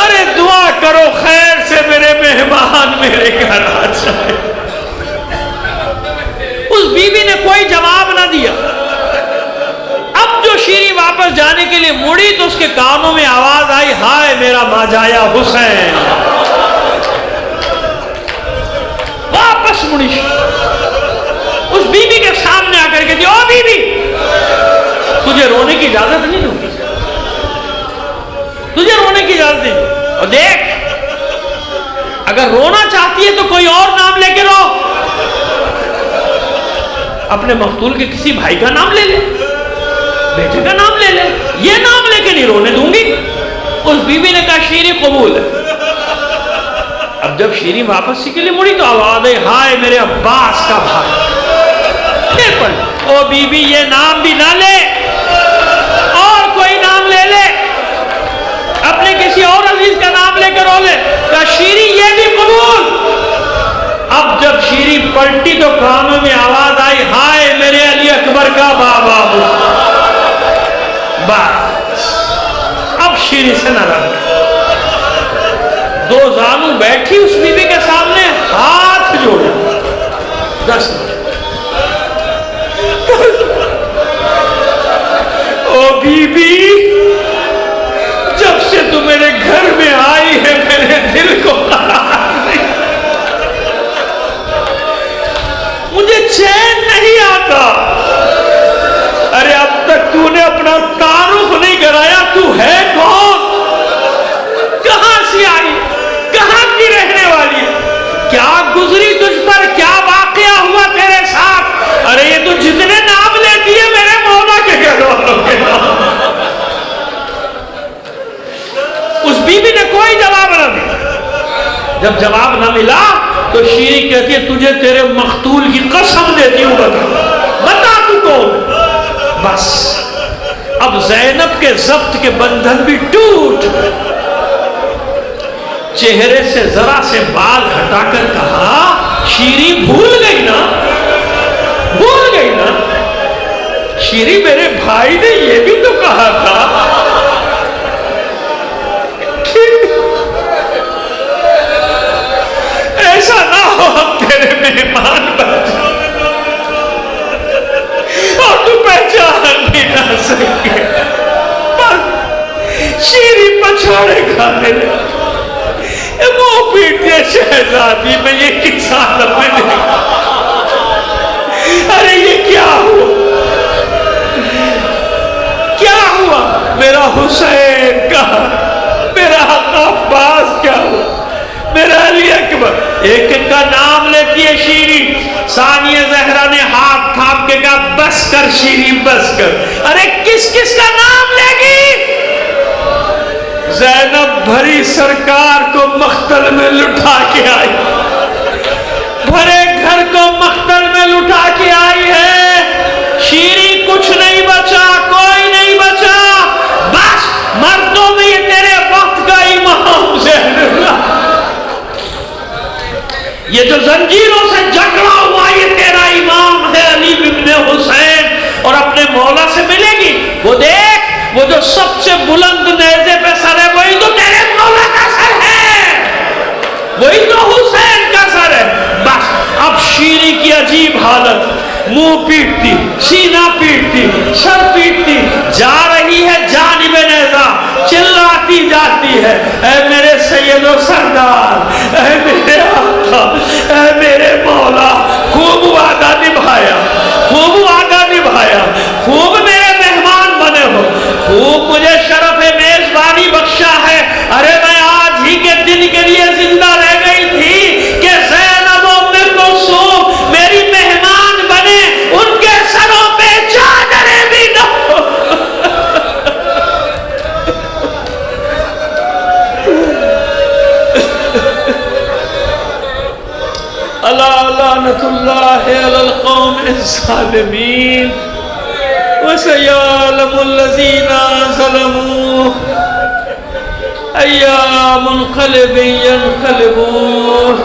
ارے دعا کرو خیر سے میرے مہمان میرے گھر آ جائے. اس بی بی نے کوئی جواب نہ دیا. اب جو شیریں واپس جانے کے لیے مڑی تو اس کے کانوں میں آواز آئی, ہائے میرا ماجایا حسین. واپس مڑی اس بی بی کے سامنے آ کر کے او بی بی تجھے رونے کی اجازت نہیں دوں گی, تجھے رونے کی اجازت نہیں دوں. اور دیکھ اگر رونا چاہتی ہے تو کوئی اور نام لے کے رو, اپنے مقتول کے کسی بھائی کا نام لے لے, بیٹے کا نام لے لے, یہ نام لے کے نہیں رونے دوں گی. اس بی بی نے کہا شیریں قبول ہے. اب جب شیریں واپس کے لیے مڑی تو آواز آئی, ہائے میرے عباس کا بھائی. پھر پڑھ او بی بی یہ نام بھی نہ لے, اور کوئی نام لے لے, اپنے کسی اور عزیز کا نام لے کر رو لے. کہا شیریں یہ بھی قبول. اب جب شیریں پلٹی تو کانوں میں آواز آئی, ہائے میرے علی اکبر کا بابا. بس اب شیریں سے نہ رہا. دو زانو بیٹھی اس بی بی کے سامنے, ہاتھ جوڑے, 10 او بی بی جب سے تو میرے گھر میں آئی ہے میرے دل کو قرار نہیں, مجھے چین نہیں آتا. ارے اب تک تو نے اپنا تعارف نہیں کرایا, تو ہے کون, کہاں سے آئی, کہاں کی رہنے والی ہے, کیا گزری تجھ پر, کیا واقعہ ہوا تیرے ساتھ. ارے یہ تو جتنے نام لیتی ہے میرے مولا کے گھر والوں کے نام. اس بی بی نے کوئی جواب نہ دیا. جب جواب نہ ملا تو شیریں کہتی ہے تجھے تیرے مقتول کی قسم دیتی ہوں, بتا تو کون. بس اب زینب کے ضبط کے بندھن بھی ٹوٹ. چہرے سے ذرا سے بال ہٹا کر کہا, شیریں بھول گئی نا, بھول گئی نا. شیریں میرے بھائی نے یہ بھی تو کہا تھا ایسا نہ ہو ہم تیرے مہمان بن جائیں اور تو پہچان نہیں نہ سکے. شیریں پچھاڑے کھانے لگی, وہ پیٹے شہزادی میں یہ کسان میں نہیں. ارے یہ کیا ہوا, کیا ہوا, میرا حسین کہا, میرا عباس کیا ہوا, میرا علی اکبر. ایک ایک کا نام لیتی ہے شیریں. ثانیہ زہرا نے ہاتھ تھام کے کہا بس کر شیریں بس کر. ارے کس کس کا نام لے گی. زینب بھری سرکار کو مقتل میں لٹا کے آئی, بھرے گھر کو مقتل میں لٹا کے آئی ہے. شیریں کچھ نہیں بچا, کوئی نہیں بچا, بس مرد یہ جو زنجیروں سے جکڑا ہوا یہ تیرا امام ہے علی ابن حسین، اور اپنے مولا سے ملے گی، وہ دیکھ وہ جو سب سے بلند نیزے پہ سر ہے وہی تو تیرے مولا کا سر ہے، وہی تو حسین کا سر ہے۔ بس اب شیری کی عجیب حالت، منہ پیٹتی، سینہ پیٹتی، سر پیٹتی جا رہی ہے جانب نیزہ، چلاتی جاتی ہے، اے میرے سید و سردار، اے میرے آقا، اے میرے مولا، خوب وعدہ نبھایا، خوب وعدہ نبھایا، خوب میرے مہمان بنے ہو، خوب مجھے شرف میزبانی بخشا ہے۔ ارے میں آج ہی کے دن کے لیے زندہ رہ گئی تھی کہ زینب و ام کلثوم میری مہمان بنے، ان کے سروں پہ چادریں بھی نہ ہو۔ الا لعنت اللہ علی القوم الظالمین وسيعلم الذين ظلموا أي منقلب ينقلبون